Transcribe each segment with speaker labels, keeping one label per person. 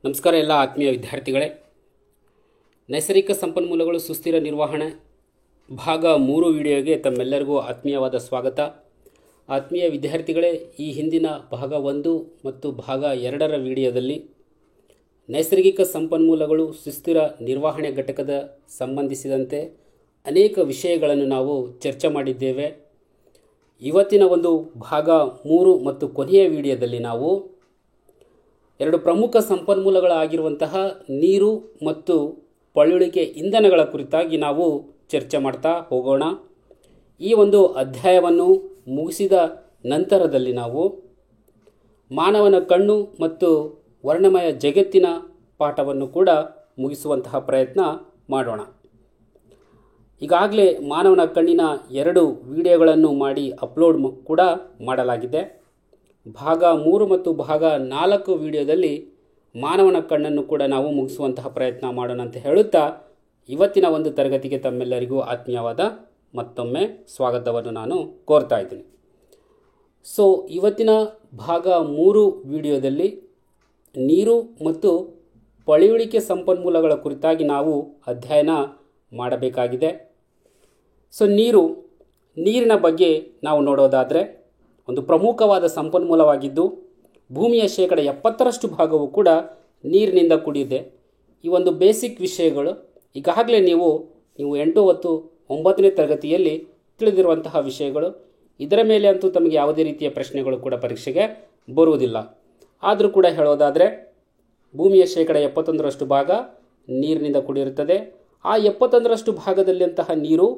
Speaker 1: ನಮಸ್ಕಾರ ಎಲ್ಲ ಆತ್ಮೀಯ ವಿದ್ಯಾರ್ಥಿಗಳೇ. ನೈಸರ್ಗಿಕ ಸಂಪನ್ಮೂಲಗಳು ಸುಸ್ಥಿರ ನಿರ್ವಹಣೆ ಭಾಗ 3 ವಿಡಿಯೋಗೆ ತಮ್ಮೆಲ್ಲರಿಗೂ ಆತ್ಮೀಯವಾದ ಸ್ವಾಗತ. ಆತ್ಮೀಯ ವಿದ್ಯಾರ್ಥಿಗಳೇ, ಈ ಹಿಂದಿನ ಭಾಗ 1 ಮತ್ತು ಭಾಗ 2ರ ವಿಡಿಯೋದಲ್ಲಿ ನೈಸರ್ಗಿಕ ಸಂಪನ್ಮೂಲಗಳು ಸುಸ್ಥಿರ ನಿರ್ವಹಣೆ ಘಟಕದ ಸಂಬಂಧಿಸಿದಂತೆ ಅನೇಕ ವಿಷಯಗಳನ್ನು ನಾವು ಚರ್ಚೆ ಮಾಡಿದ್ದೇವೆ. ಇವತ್ತಿನ ಒಂದು ಭಾಗ 3 ಮತ್ತು ಕೊನೆಯ ವಿಡಿಯೋದಲ್ಲಿ ನಾವು ಎರಡು ಪ್ರಮುಖ ಸಂಪನ್ಮೂಲಗಳಾಗಿರುವಂತಹ ನೀರು ಮತ್ತು ಪಳೆಯುಳಿಕೆ ಇಂಧನಗಳ ಕುರಿತಾಗಿ ನಾವು ಚರ್ಚೆ ಮಾಡ್ತಾ ಹೋಗೋಣ. ಈ ಒಂದು ಅಧ್ಯಾಯವನ್ನು ಮುಗಿಸಿದ ನಂತರದಲ್ಲಿ ನಾವು ಮಾನವನ ಕಣ್ಣು ಮತ್ತು ವರ್ಣಮಯ ಜಗತ್ತಿನ ಪಾಠವನ್ನು ಕೂಡ ಮುಗಿಸುವಂತಹ ಪ್ರಯತ್ನ ಮಾಡೋಣ. ಈಗಾಗಲೇ ಮಾನವನ ಕಣ್ಣಿನ 2 ವಿಡಿಯೋಗಳನ್ನು ಮಾಡಿ ಅಪ್ಲೋಡ್ ಕೂಡ ಮಾಡಲಾಗಿದೆ. ಭಾಗ 3 ಮತ್ತು ಭಾಗ 4 ವಿಡಿಯೋದಲ್ಲಿ ಮಾನವನ ಕಣ್ಣನ್ನು ಕೂಡ ನಾವು ಮುಗಿಸುವಂತಹ ಪ್ರಯತ್ನ ಮಾಡೋಣ ಅಂತ ಹೇಳುತ್ತಾ ಇವತ್ತಿನ ಒಂದು ತರಗತಿಗೆ ತಮ್ಮೆಲ್ಲರಿಗೂ ಆತ್ಮೀಯವಾದ ಮತ್ತೊಮ್ಮೆ ಸ್ವಾಗತವನ್ನು ನಾನು ಕೋರ್ತಾ ಇದ್ದೀನಿ. ಇವತ್ತಿನ ಭಾಗ 3 ವಿಡಿಯೋದಲ್ಲಿ ನೀರು ಮತ್ತು ಪಳೆಯುಳಿಕೆ ಸಂಪನ್ಮೂಲಗಳ ಕುರಿತಾಗಿ ನಾವು ಅಧ್ಯಯನ ಮಾಡಬೇಕಾಗಿದೆ. ನೀರಿನ ಬಗ್ಗೆ ನಾವು ನೋಡೋದಾದರೆ ಒಂದು ಪ್ರಮುಖವಾದ ಸಂಪನ್ಮೂಲವಾಗಿದ್ದು ಭೂಮಿಯ 70% ಭಾಗವು ಕೂಡ ನೀರಿನಿಂದ ಕೂಡಿದೆ. ಈ ಒಂದು ಬೇಸಿಕ್ ವಿಷಯಗಳು ಈಗಾಗಲೇ ನೀವು 8 ಮತ್ತು 9ನೇ ತರಗತಿಯಲ್ಲಿ ತಿಳಿದಿರುವಂತಹ ವಿಷಯಗಳು. ಇದರ ಮೇಲೆ ಅಂತೂ ತಮಗೆ ಯಾವುದೇ ರೀತಿಯ ಪ್ರಶ್ನೆಗಳು ಕೂಡ ಪರೀಕ್ಷೆಗೆ ಬರುವುದಿಲ್ಲ. ಆದರೂ ಕೂಡ ಹೇಳೋದಾದರೆ ಭೂಮಿಯ 71% ಭಾಗ ನೀರಿನಿಂದ ಕೂಡಿರುತ್ತದೆ. ಆ 71% ಭಾಗದಲ್ಲಿಂತಹ ನೀರು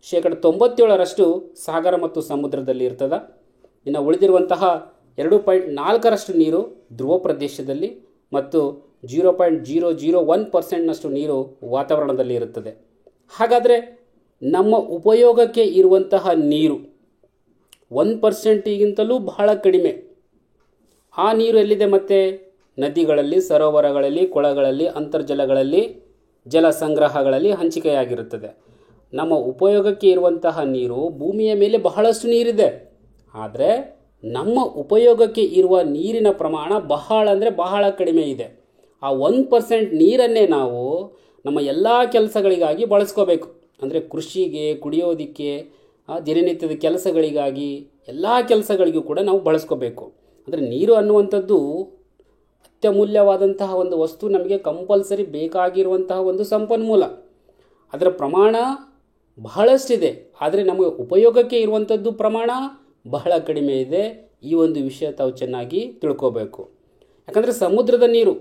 Speaker 1: 97% ಸಾಗರ ಮತ್ತು ಸಮುದ್ರದಲ್ಲಿ ಇರ್ತದೆ. ಇನ್ನು ಉಳಿದಿರುವಂತಹ 2.4% ನೀರು ಧ್ರುವ ಪ್ರದೇಶದಲ್ಲಿ ಮತ್ತು 0.001% ನೀರು ವಾತಾವರಣದಲ್ಲಿ ಇರುತ್ತದೆ. ಹಾಗಾದರೆ ನಮ್ಮ ಉಪಯೋಗಕ್ಕೆ ಇರುವಂತಹ ನೀರು 1%ಗಿಂತಲೂ ಬಹಳ ಕಡಿಮೆ. ಆ ನೀರು ಎಲ್ಲಿದೆ? ಮತ್ತು ನದಿಗಳಲ್ಲಿ, ಸರೋವರಗಳಲ್ಲಿ, ಕೊಳಗಳಲ್ಲಿ, ಅಂತರ್ಜಲಗಳಲ್ಲಿ, ಜಲ ಸಂಗ್ರಹಗಳಲ್ಲಿ ಹಂಚಿಕೆಯಾಗಿರುತ್ತದೆ. ನಮ್ಮ ಉಪಯೋಗಕ್ಕೆ ಇರುವಂತಹ ನೀರು ಭೂಮಿಯ ಮೇಲೆ ಬಹಳಷ್ಟು ನೀರಿದೆ. ಆದರೆ ನಮ್ಮ ಉಪಯೋಗಕ್ಕೆ ಇರುವ ನೀರಿನ ಪ್ರಮಾಣ ಬಹಳ ಕಡಿಮೆ ಇದೆ. ಆ 1% ನೀರನ್ನೇ ನಾವು ನಮ್ಮ ಎಲ್ಲ ಕೆಲಸಗಳಿಗಾಗಿ ಬಳಸ್ಕೋಬೇಕು. ಅಂದರೆ ಕೃಷಿಗೆ, ಕುಡಿಯೋದಕ್ಕೆ, ದಿನನಿತ್ಯದ ಕೆಲಸಗಳಿಗಾಗಿ, ಎಲ್ಲ ಕೆಲಸಗಳಿಗೂ ಕೂಡ ನಾವು ಬಳಸ್ಕೋಬೇಕು. ಅಂದರೆ ನೀರು ಅನ್ನುವಂಥದ್ದು ಅತ್ಯಮೂಲ್ಯವಾದಂತಹ ಒಂದು ವಸ್ತು, ನಮಗೆ ಕಂಪಲ್ಸರಿ ಬೇಕಾಗಿರುವಂತಹ ಒಂದು ಸಂಪನ್ಮೂಲ. ಅದರ ಪ್ರಮಾಣ ಬಹಳಷ್ಟಿದೆ, ಆದರೆ ನಮಗೆ ಉಪಯೋಗಕ್ಕೆ ಇರುವಂಥದ್ದು ಪ್ರಮಾಣ ಬಹಳ ಕಡಿಮೆ ಇದೆ. ಈ ಒಂದು ವಿಷಯ ತಾವು ಚೆನ್ನಾಗಿ ತಿಳ್ಕೋಬೇಕು. ಯಾಕಂದರೆ ಸಮುದ್ರದ ನೀರು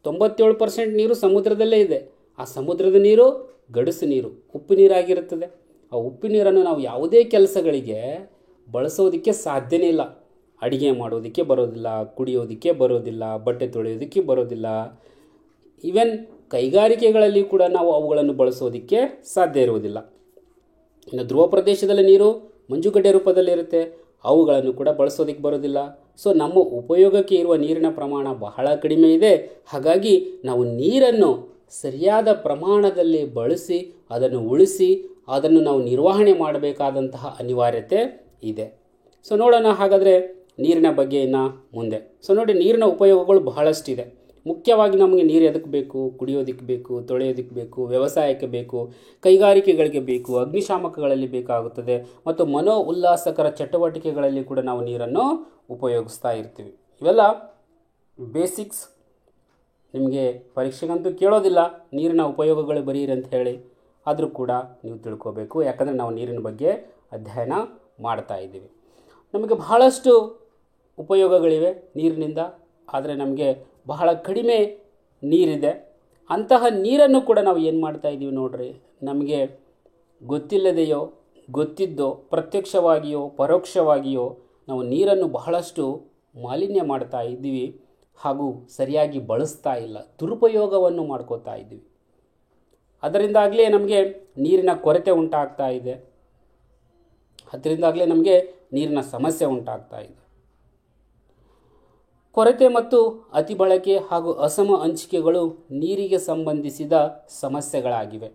Speaker 1: 97% ನೀರು ಸಮುದ್ರದಲ್ಲೇ ಇದೆ. ಆ ಸಮುದ್ರದ ನೀರು ಗಡಸು ನೀರು, ಉಪ್ಪು ನೀರಾಗಿರುತ್ತದೆ. ಆ ಉಪ್ಪು ನೀರನ್ನು ನಾವು ಯಾವುದೇ ಕೆಲಸಗಳಿಗೆ ಬಳಸೋದಕ್ಕೆ ಸಾಧ್ಯನೇ ಇಲ್ಲ. ಅಡಿಗೆ ಮಾಡೋದಕ್ಕೆ ಬರೋದಿಲ್ಲ, ಕುಡಿಯೋದಕ್ಕೆ ಬರೋದಿಲ್ಲ, ಬಟ್ಟೆ ತೊಳೆಯೋದಕ್ಕೆ ಬರೋದಿಲ್ಲ. ಈವನ್ ಕೈಗಾರಿಕೆಗಳಲ್ಲಿ ಕೂಡ ನಾವು ಅವುಗಳನ್ನು ಬಳಸೋದಕ್ಕೆ ಸಾಧ್ಯ ಇರುವುದಿಲ್ಲ. ಇನ್ನು ಧ್ರುವ ಪ್ರದೇಶದಲ್ಲಿ ನೀರು ಮಂಜುಗಡ್ಡೆ ರೂಪದಲ್ಲಿರುತ್ತೆ, ಅವುಗಳನ್ನು ಕೂಡ ಬಳಸೋದಕ್ಕೆ ಬರೋದಿಲ್ಲ. ನಮ್ಮ ಉಪಯೋಗಕ್ಕೆ ಇರುವ ನೀರಿನ ಪ್ರಮಾಣ ಬಹಳ ಕಡಿಮೆ ಇದೆ. ಹಾಗಾಗಿ ನಾವು ನೀರನ್ನು ಸರಿಯಾದ ಪ್ರಮಾಣದಲ್ಲಿ ಬಳಸಿ, ಅದನ್ನು ಉಳಿಸಿ, ಅದನ್ನು ನಾವು ನಿರ್ವಹಣೆ ಮಾಡಬೇಕಾದಂತಹ ಅನಿವಾರ್ಯತೆ ಇದೆ. ನೋಡೋಣ ಹಾಗಾದರೆ ನೀರಿನ ಬಗ್ಗೆ ಇನ್ನು ಮುಂದೆ. ನೋಡಿ, ನೀರಿನ ಉಪಯೋಗಗಳು ಬಹಳಷ್ಟಿದೆ. ಮುಖ್ಯವಾಗಿ ನಮಗೆ ನೀರು ಎದಕ್ಕೆ ಬೇಕು? ಕುಡಿಯೋದಕ್ಕೆ ಬೇಕು, ತೊಳೆಯೋದಕ್ಕೆ ಬೇಕು, ವ್ಯವಸಾಯಕ್ಕೆ ಬೇಕು, ಕೈಗಾರಿಕೆಗಳಿಗೆ ಬೇಕು, ಅಗ್ನಿಶಾಮಕಗಳಲ್ಲಿ ಬೇಕಾಗುತ್ತದೆ ಮತ್ತು ಮನೋ ಉಲ್ಲಾಸಕರ ಚಟುವಟಿಕೆಗಳಲ್ಲಿ ಕೂಡ ನಾವು ನೀರನ್ನು ಉಪಯೋಗಿಸ್ತಾ ಇರ್ತೀವಿ. ಇವೆಲ್ಲ ಬೇಸಿಕ್ಸ್. ನಿಮಗೆ ಪರೀಕ್ಷೆಗಂತೂ ಕೇಳೋದಿಲ್ಲ ನೀರಿನ ಉಪಯೋಗಗಳು ಬರೀರಿ ಅಂತ ಹೇಳಿ, ಆದರೂ ಕೂಡ ನೀವು ತಿಳ್ಕೋಬೇಕು. ಯಾಕಂದರೆ ನಾವು ನೀರಿನ ಬಗ್ಗೆ ಅಧ್ಯಯನ ಮಾಡ್ತಾ ಇದ್ದೀವಿ. ನಮಗೆ ಬಹಳಷ್ಟು ಉಪಯೋಗಗಳಿವೆ ನೀರಿನಿಂದ, ಆದರೆ ನಮಗೆ ಬಹಳ ಕಡಿಮೆ ನೀರಿದೆ. ಅಂತಹ ನೀರನ್ನು ಕೂಡ ನಾವು ಏನು ಮಾಡ್ತಾ ಇದ್ದೀವಿ ನೋಡ್ರಿ, ನಮಗೆ ಗೊತ್ತಿಲ್ಲದೆಯೋ ಗೊತ್ತಿದ್ದೋ ಪ್ರತ್ಯಕ್ಷವಾಗಿಯೋ ಪರೋಕ್ಷವಾಗಿಯೋ ನಾವು ನೀರನ್ನು ಬಹಳಷ್ಟು ಮಾಲಿನ್ಯ ಮಾಡ್ತಾ ಇದ್ದೀವಿ ಹಾಗೂ ಸರಿಯಾಗಿ ಬಳಸ್ತಾ ಇಲ್ಲ, ದುರುಪಯೋಗವನ್ನು ಮಾಡ್ಕೋತಾ ಇದ್ದೀವಿ. ಅದರಿಂದಾಗಲೇ ನಮಗೆ ನೀರಿನ ಕೊರತೆ ಉಂಟಾಗ್ತಾ ಇದೆ. ಅದರಿಂದಾಗಲೇ ನಮಗೆ ನೀರಿನ ಸಮಸ್ಯೆ ಉಂಟಾಗ್ತಾ ಇದೆ. ಕೊರತೆ ಮತ್ತು ಅತಿ ಬಳಕೆ ಹಾಗೂ ಅಸಮ ಹಂಚಿಕೆಗಳು ನೀರಿಗೆ ಸಂಬಂಧಿಸಿದ ಸಮಸ್ಯೆಗಳಾಗಿವೆ.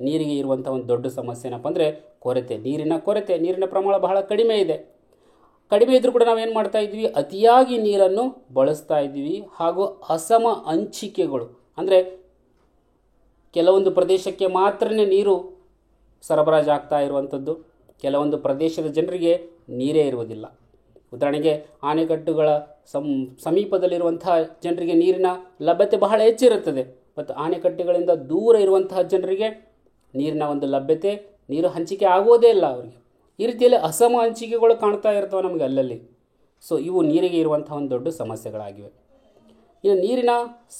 Speaker 1: ನೀರಿಗೆ ಇರುವಂಥ ಒಂದು ದೊಡ್ಡ ಸಮಸ್ಯೆ ಏನಪ್ಪ ಅಂದರೆ ಕೊರತೆ, ನೀರಿನ ಕೊರತೆ. ನೀರಿನ ಪ್ರಮಾಣ ಬಹಳ ಕಡಿಮೆ ಇದೆ. ಕಡಿಮೆ ಇದ್ರೂ ಕೂಡ ನಾವೇನು ಮಾಡ್ತಾ ಇದ್ವಿ, ಅತಿಯಾಗಿ ನೀರನ್ನು ಬಳಸ್ತಾ ಇದ್ದೀವಿ. ಹಾಗೂ ಅಸಮ ಹಂಚಿಕೆಗಳು, ಅಂದರೆ ಕೆಲವೊಂದು ಪ್ರದೇಶಕ್ಕೆ ಮಾತ್ರನೇ ನೀರು ಸರಬರಾಜು ಆಗ್ತಾ ಇರುವಂಥದ್ದು, ಕೆಲವೊಂದು ಪ್ರದೇಶದ ಜನರಿಗೆ ನೀರೇ ಇರುವುದಿಲ್ಲ. ಉದಾಹರಣೆಗೆ ಆಣೆಕಟ್ಟುಗಳ ಸಮೀಪದಲ್ಲಿರುವಂತಹ ಜನರಿಗೆ ನೀರಿನ ಲಭ್ಯತೆ ಬಹಳ ಹೆಚ್ಚಿರುತ್ತದೆ, ಮತ್ತು ಆಣೆಕಟ್ಟುಗಳಿಂದ ದೂರ ಇರುವಂತಹ ಜನರಿಗೆ ನೀರಿನ ಒಂದು ಲಭ್ಯತೆ, ನೀರು ಹಂಚಿಕೆ ಆಗೋದೇ ಇಲ್ಲ ಅವರಿಗೆ. ಈ ರೀತಿಯಲ್ಲಿ ಅಸಮ ಹಂಚಿಕೆಗಳು ಕಾಣ್ತಾ ಇರ್ತವೆ ನಮಗೆ ಅಲ್ಲಲ್ಲಿ. ಸೊ ಇವು ನೀರಿಗೆ ಇರುವಂಥ ಒಂದು ದೊಡ್ಡ ಸಮಸ್ಯೆಗಳಾಗಿವೆ. ಇನ್ನು ನೀರಿನ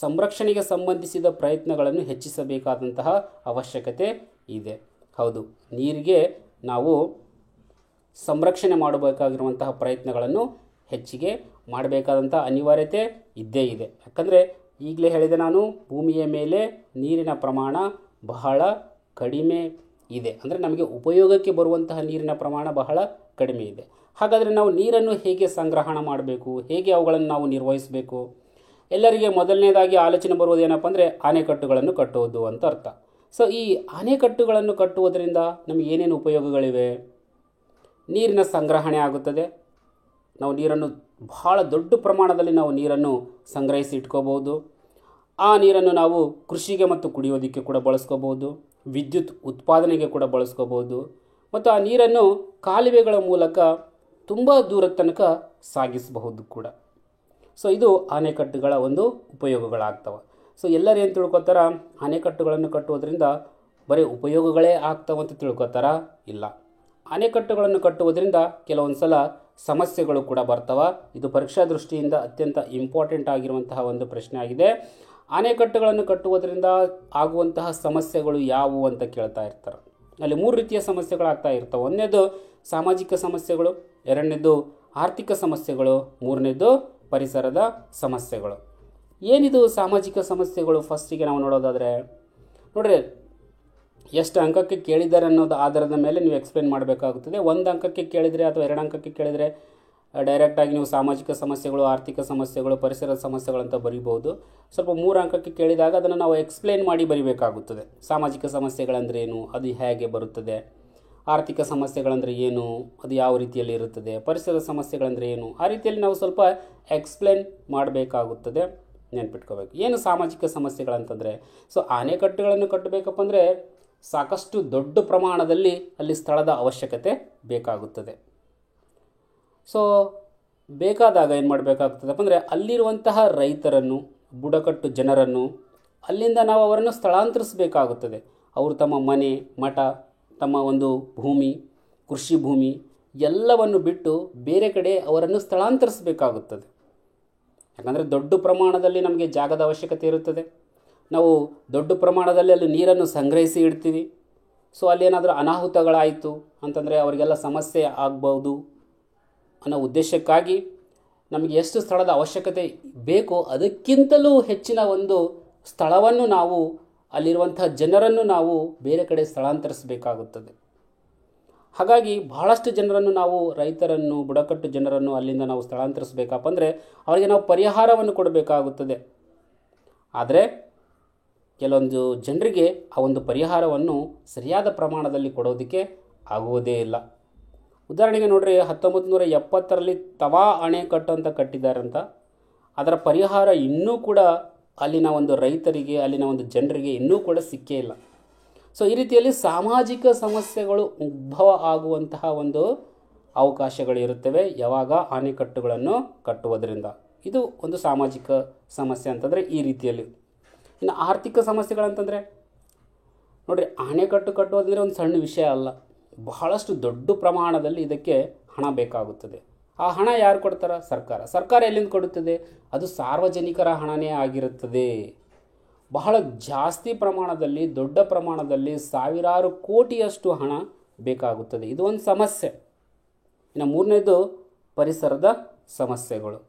Speaker 1: ಸಂರಕ್ಷಣೆಗೆ ಸಂಬಂಧಿಸಿದ ಪ್ರಯತ್ನಗಳನ್ನು ಹೆಚ್ಚಿಸಬೇಕಾದಂತಹ ಅವಶ್ಯಕತೆ ಇದೆ. ಹೌದು, ನೀರಿಗೆ ನಾವು ಸಂರಕ್ಷಣೆ ಮಾಡಬೇಕಾಗಿರುವಂತಹ ಪ್ರಯತ್ನಗಳನ್ನು ಹೆಚ್ಚಿಗೆ ಮಾಡಬೇಕಾದಂಥ ಅನಿವಾರ್ಯತೆ ಇದ್ದೇ ಇದೆ. ಯಾಕಂದರೆ ಈಗಲೇ ಹೇಳಿದೆ ನಾನು, ಭೂಮಿಯ ಮೇಲೆ ನೀರಿನ ಪ್ರಮಾಣ ಬಹಳ ಕಡಿಮೆ ಇದೆ. ಅಂದರೆ ನಮಗೆ ಉಪಯೋಗಕ್ಕೆ ಬರುವಂತಹ ನೀರಿನ ಪ್ರಮಾಣ ಬಹಳ ಕಡಿಮೆ ಇದೆ. ಹಾಗಾದರೆ ನಾವು ನೀರನ್ನು ಹೇಗೆ ಸಂಗ್ರಹಣ ಮಾಡಬೇಕು, ಹೇಗೆ ಅವುಗಳನ್ನು ನಾವು ನಿರ್ವಹಿಸಬೇಕು? ಎಲ್ಲರಿಗೆ ಮೊದಲನೇದಾಗಿ ಆಲೋಚನೆ ಬರುವುದೇನಪ್ಪ ಅಂದರೆ ಆಣೆಕಟ್ಟುಗಳನ್ನು ಕಟ್ಟುವುದು ಅಂತ ಅರ್ಥ. ಸೊ ಈ ಆಣೆಕಟ್ಟುಗಳನ್ನು ಕಟ್ಟುವುದರಿಂದ ನಮಗೆ ಏನೇನು ಉಪಯೋಗಗಳಿವೆ? ನೀರಿನ ಸಂಗ್ರಹಣೆ ಆಗುತ್ತದೆ. ನಾವು ನೀರನ್ನು ಬಹಳ ದೊಡ್ಡ ಪ್ರಮಾಣದಲ್ಲಿ ನಾವು ನೀರನ್ನು ಸಂಗ್ರಹಿಸಿ ಇಟ್ಕೋಬಹುದು. ಆ ನೀರನ್ನು ನಾವು ಕೃಷಿಗೆ ಮತ್ತು ಕುಡಿಯೋದಕ್ಕೆ ಕೂಡ ಬಳಸ್ಕೋಬಹುದು, ವಿದ್ಯುತ್ ಉತ್ಪಾದನೆಗೆ ಕೂಡ ಬಳಸ್ಕೋಬಹುದು, ಮತ್ತು ಆ ನೀರನ್ನು ಕಾಲುವೆಗಳ ಮೂಲಕ ತುಂಬ ದೂರದ ತನಕ ಸಾಗಿಸಬಹುದು ಕೂಡ. ಸೊ ಇದು ಆಣೆಕಟ್ಟುಗಳ ಒಂದು ಉಪಯೋಗಗಳಾಗ್ತವೆ. ಸೊ ಎಲ್ಲರೂ ಏನು ತಿಳ್ಕೊತಾರ, ಆಣೆಕಟ್ಟುಗಳನ್ನು ಕಟ್ಟುವುದರಿಂದ ಬರೀ ಉಪಯೋಗಗಳೇ ಆಗ್ತವಂತ ತಿಳ್ಕೊತಾರ? ಇಲ್ಲ. ಆಣೆಕಟ್ಟುಗಳನ್ನು ಕಟ್ಟುವುದರಿಂದ ಕೆಲವೊಂದು ಸಲ ಸಮಸ್ಯೆಗಳು ಕೂಡ ಬರ್ತವೆ. ಇದು ಪರೀಕ್ಷಾ ದೃಷ್ಟಿಯಿಂದ ಅತ್ಯಂತ ಇಂಪಾರ್ಟೆಂಟ್ ಆಗಿರುವಂತಹ ಒಂದು ಪ್ರಶ್ನೆ ಆಗಿದೆ. ಆಣೆಕಟ್ಟುಗಳನ್ನು ಕಟ್ಟುವುದರಿಂದ ಆಗುವಂತಹ ಸಮಸ್ಯೆಗಳು ಯಾವುವು ಅಂತ ಕೇಳ್ತಾ ಇರ್ತಾರೆ. ಅಲ್ಲಿ 3 ರೀತಿಯ ಸಮಸ್ಯೆಗಳಾಗ್ತಾ ಇರ್ತವೆ. ಒಂದನೇದು ಸಾಮಾಜಿಕ ಸಮಸ್ಯೆಗಳು, ಎರಡನೇದು ಆರ್ಥಿಕ ಸಮಸ್ಯೆಗಳು, ಮೂರನೇದು ಪರಿಸರದ ಸಮಸ್ಯೆಗಳು. ಏನಿದು ಸಾಮಾಜಿಕ ಸಮಸ್ಯೆಗಳು? ಫಸ್ಟಿಗೆ ನಾವು ನೋಡೋದಾದರೆ ನೋಡ್ರಿ, ಎಷ್ಟು ಅಂಕಕ್ಕೆ ಕೇಳಿದ್ದಾರೆ ಅನ್ನೋದು ಆಧಾರದ ಮೇಲೆ ನೀವು ಎಕ್ಸ್ಪ್ಲೇನ್ ಮಾಡಬೇಕಾಗುತ್ತದೆ. 1 ಅಂಕಕ್ಕೆ ಕೇಳಿದರೆ ಅಥವಾ 2 ಅಂಕಕ್ಕೆ ಕೇಳಿದರೆ ಡೈರೆಕ್ಟಾಗಿ ನೀವು ಸಾಮಾಜಿಕ ಸಮಸ್ಯೆಗಳು, ಆರ್ಥಿಕ ಸಮಸ್ಯೆಗಳು, ಪರಿಸರದ ಸಮಸ್ಯೆಗಳಂತ ಬರೀಬೋದು. ಸ್ವಲ್ಪ 3 ಅಂಕಕ್ಕೆ ಕೇಳಿದಾಗ ಅದನ್ನು ನಾವು ಎಕ್ಸ್ಪ್ಲೇನ್ ಮಾಡಿ ಬರೀಬೇಕಾಗುತ್ತದೆ. ಸಾಮಾಜಿಕ ಸಮಸ್ಯೆಗಳಂದರೆ ಏನು, ಅದು ಹೇಗೆ ಬರುತ್ತದೆ, ಆರ್ಥಿಕ ಸಮಸ್ಯೆಗಳಂದರೆ ಏನು, ಅದು ಯಾವ ರೀತಿಯಲ್ಲಿ ಇರುತ್ತದೆ, ಪರಿಸರದ ಸಮಸ್ಯೆಗಳಂದರೆ ಏನು, ಆ ರೀತಿಯಲ್ಲಿ ನಾವು ಸ್ವಲ್ಪ ಎಕ್ಸ್ಪ್ಲೇನ್ ಮಾಡಬೇಕಾಗುತ್ತದೆ. ನೆನ್ಪಿಟ್ಕೋಬೇಕು. ಏನು ಸಾಮಾಜಿಕ ಸಮಸ್ಯೆಗಳಂತಂದರೆ, ಸೊ ಆಣೆಕಟ್ಟುಗಳನ್ನು ಕಟ್ಟಬೇಕಪ್ಪ ಅಂದರೆ ಸಾಕಷ್ಟು ದೊಡ್ಡ ಪ್ರಮಾಣದಲ್ಲಿ ಅಲ್ಲಿ ಸ್ಥಳದ ಅವಶ್ಯಕತೆ ಬೇಕಾಗುತ್ತದೆ. ಸೊ ಬೇಕಾದಾಗ ಏನು ಮಾಡಬೇಕಾಗ್ತದಪ್ಪ ಅಂದರೆ ಅಲ್ಲಿರುವಂತಹ ರೈತರನ್ನು, ಬುಡಕಟ್ಟು ಜನರನ್ನು ಅಲ್ಲಿಂದ ನಾವು ಅವರನ್ನು ಸ್ಥಳಾಂತರಿಸಬೇಕಾಗುತ್ತದೆ. ಅವರು ತಮ್ಮ ಮನೆ, ಮಠ, ತಮ್ಮ ಒಂದು ಭೂಮಿ, ಕೃಷಿ ಭೂಮಿ ಎಲ್ಲವನ್ನು ಬಿಟ್ಟು ಬೇರೆ ಕಡೆ ಅವರನ್ನು ಸ್ಥಳಾಂತರಿಸಬೇಕಾಗುತ್ತದೆ. ಯಾಕಂದರೆ ದೊಡ್ಡ ಪ್ರಮಾಣದಲ್ಲಿ ನಮಗೆ ಜಾಗದ ಅವಶ್ಯಕತೆ ಇರುತ್ತದೆ. ನಾವು ದೊಡ್ಡ ಪ್ರಮಾಣದಲ್ಲಿ ಅಲ್ಲಿ ನೀರನ್ನು ಸಂಗ್ರಹಿಸಿ ಇಡ್ತೀವಿ. ಸೊ ಅಲ್ಲೇನಾದರೂ ಅನಾಹುತಗಳಾಯಿತು ಅಂತಂದರೆ ಅವರಿಗೆಲ್ಲ ಸಮಸ್ಯೆ ಆಗ್ಬೋದು ಅನ್ನೋ ಉದ್ದೇಶಕ್ಕಾಗಿ ನಮಗೆ ಎಷ್ಟು ಸ್ಥಳದ ಅವಶ್ಯಕತೆ ಬೇಕೋ ಅದಕ್ಕಿಂತಲೂ ಹೆಚ್ಚಿನ ಒಂದು ಸ್ಥಳವನ್ನು ನಾವು, ಅಲ್ಲಿರುವಂಥ ಜನರನ್ನು ನಾವು ಬೇರೆ ಕಡೆ ಸ್ಥಳಾಂತರಿಸಬೇಕಾಗುತ್ತದೆ. ಹಾಗಾಗಿ ಬಹಳಷ್ಟು ಜನರನ್ನು ನಾವು, ರೈತರನ್ನು, ಬುಡಕಟ್ಟು ಜನರನ್ನು ಅಲ್ಲಿಂದ ನಾವು ಸ್ಥಳಾಂತರಿಸಬೇಕಪ್ಪ ಅಂದರೆ ಅವರಿಗೆ ನಾವು ಪರಿಹಾರವನ್ನು ಕೊಡಬೇಕಾಗುತ್ತದೆ. ಆದರೆ ಕೆಲವೊಂದು ಜನರಿಗೆ ಆ ಒಂದು ಪರಿಹಾರವನ್ನು ಸರಿಯಾದ ಪ್ರಮಾಣದಲ್ಲಿ ಕೊಡೋದಕ್ಕೆ ಆಗುವುದೇ ಇಲ್ಲ. ಉದಾಹರಣೆಗೆ ನೋಡ್ರಿ, 1970ರಲ್ಲಿ ತವಾ ಅಣೆಕಟ್ಟು ಅಂತ ಕಟ್ಟಿದ್ದಾರಂತ. ಅದರ ಪರಿಹಾರ ಇನ್ನೂ ಕೂಡ ಅಲ್ಲಿನ ಒಂದು ರೈತರಿಗೆ, ಅಲ್ಲಿನ ಒಂದು ಜನರಿಗೆ ಇನ್ನೂ ಕೂಡ ಸಿಕ್ಕೇ ಇಲ್ಲ. ಸೊ ಈ ರೀತಿಯಲ್ಲಿ ಸಾಮಾಜಿಕ ಸಮಸ್ಯೆಗಳು ಉದ್ಭವ ಆಗುವಂತಹ ಒಂದು ಅವಕಾಶಗಳಿರುತ್ತವೆ ಯಾವಾಗ ಅಣೆಕಟ್ಟುಗಳನ್ನು ಕಟ್ಟುವುದರಿಂದ. ಇದು ಒಂದು ಸಾಮಾಜಿಕ ಸಮಸ್ಯೆ ಅಂತಂದರೆ ಈ ರೀತಿಯಲ್ಲಿ. ಇನ್ನು ಆರ್ಥಿಕ ಸಮಸ್ಯೆಗಳಂತಂದರೆ ನೋಡಿರಿ, ಅಣೆಕಟ್ಟು ಕಟ್ಟುವುದಂದರೆ ಒಂದು ಸಣ್ಣ ವಿಷಯ ಅಲ್ಲ. ಬಹಳಷ್ಟು ದೊಡ್ಡ ಪ್ರಮಾಣದಲ್ಲಿ ಇದಕ್ಕೆ ಹಣ ಬೇಕಾಗುತ್ತದೆ. ಆ ಹಣ ಯಾರು ಕೊಡ್ತಾರ? ಸರ್ಕಾರ. ಸರ್ಕಾರ ಎಲ್ಲಿಂದ ಕೊಡುತ್ತದೆ? ಅದು ಸಾರ್ವಜನಿಕರ ಹಣನೇ ಆಗಿರುತ್ತದೆ. ಬಹಳ ಜಾಸ್ತಿ ಪ್ರಮಾಣದಲ್ಲಿ, ದೊಡ್ಡ ಪ್ರಮಾಣದಲ್ಲಿ ಸಾವಿರಾರು ಕೋಟಿಯಷ್ಟು ಹಣ ಬೇಕಾಗುತ್ತದೆ. ಇದು ಒಂದು ಸಮಸ್ಯೆ. ಇನ್ನು ಮೂರನೇದು ಪರಿಸರದ ಸಮಸ್ಯೆಗಳು.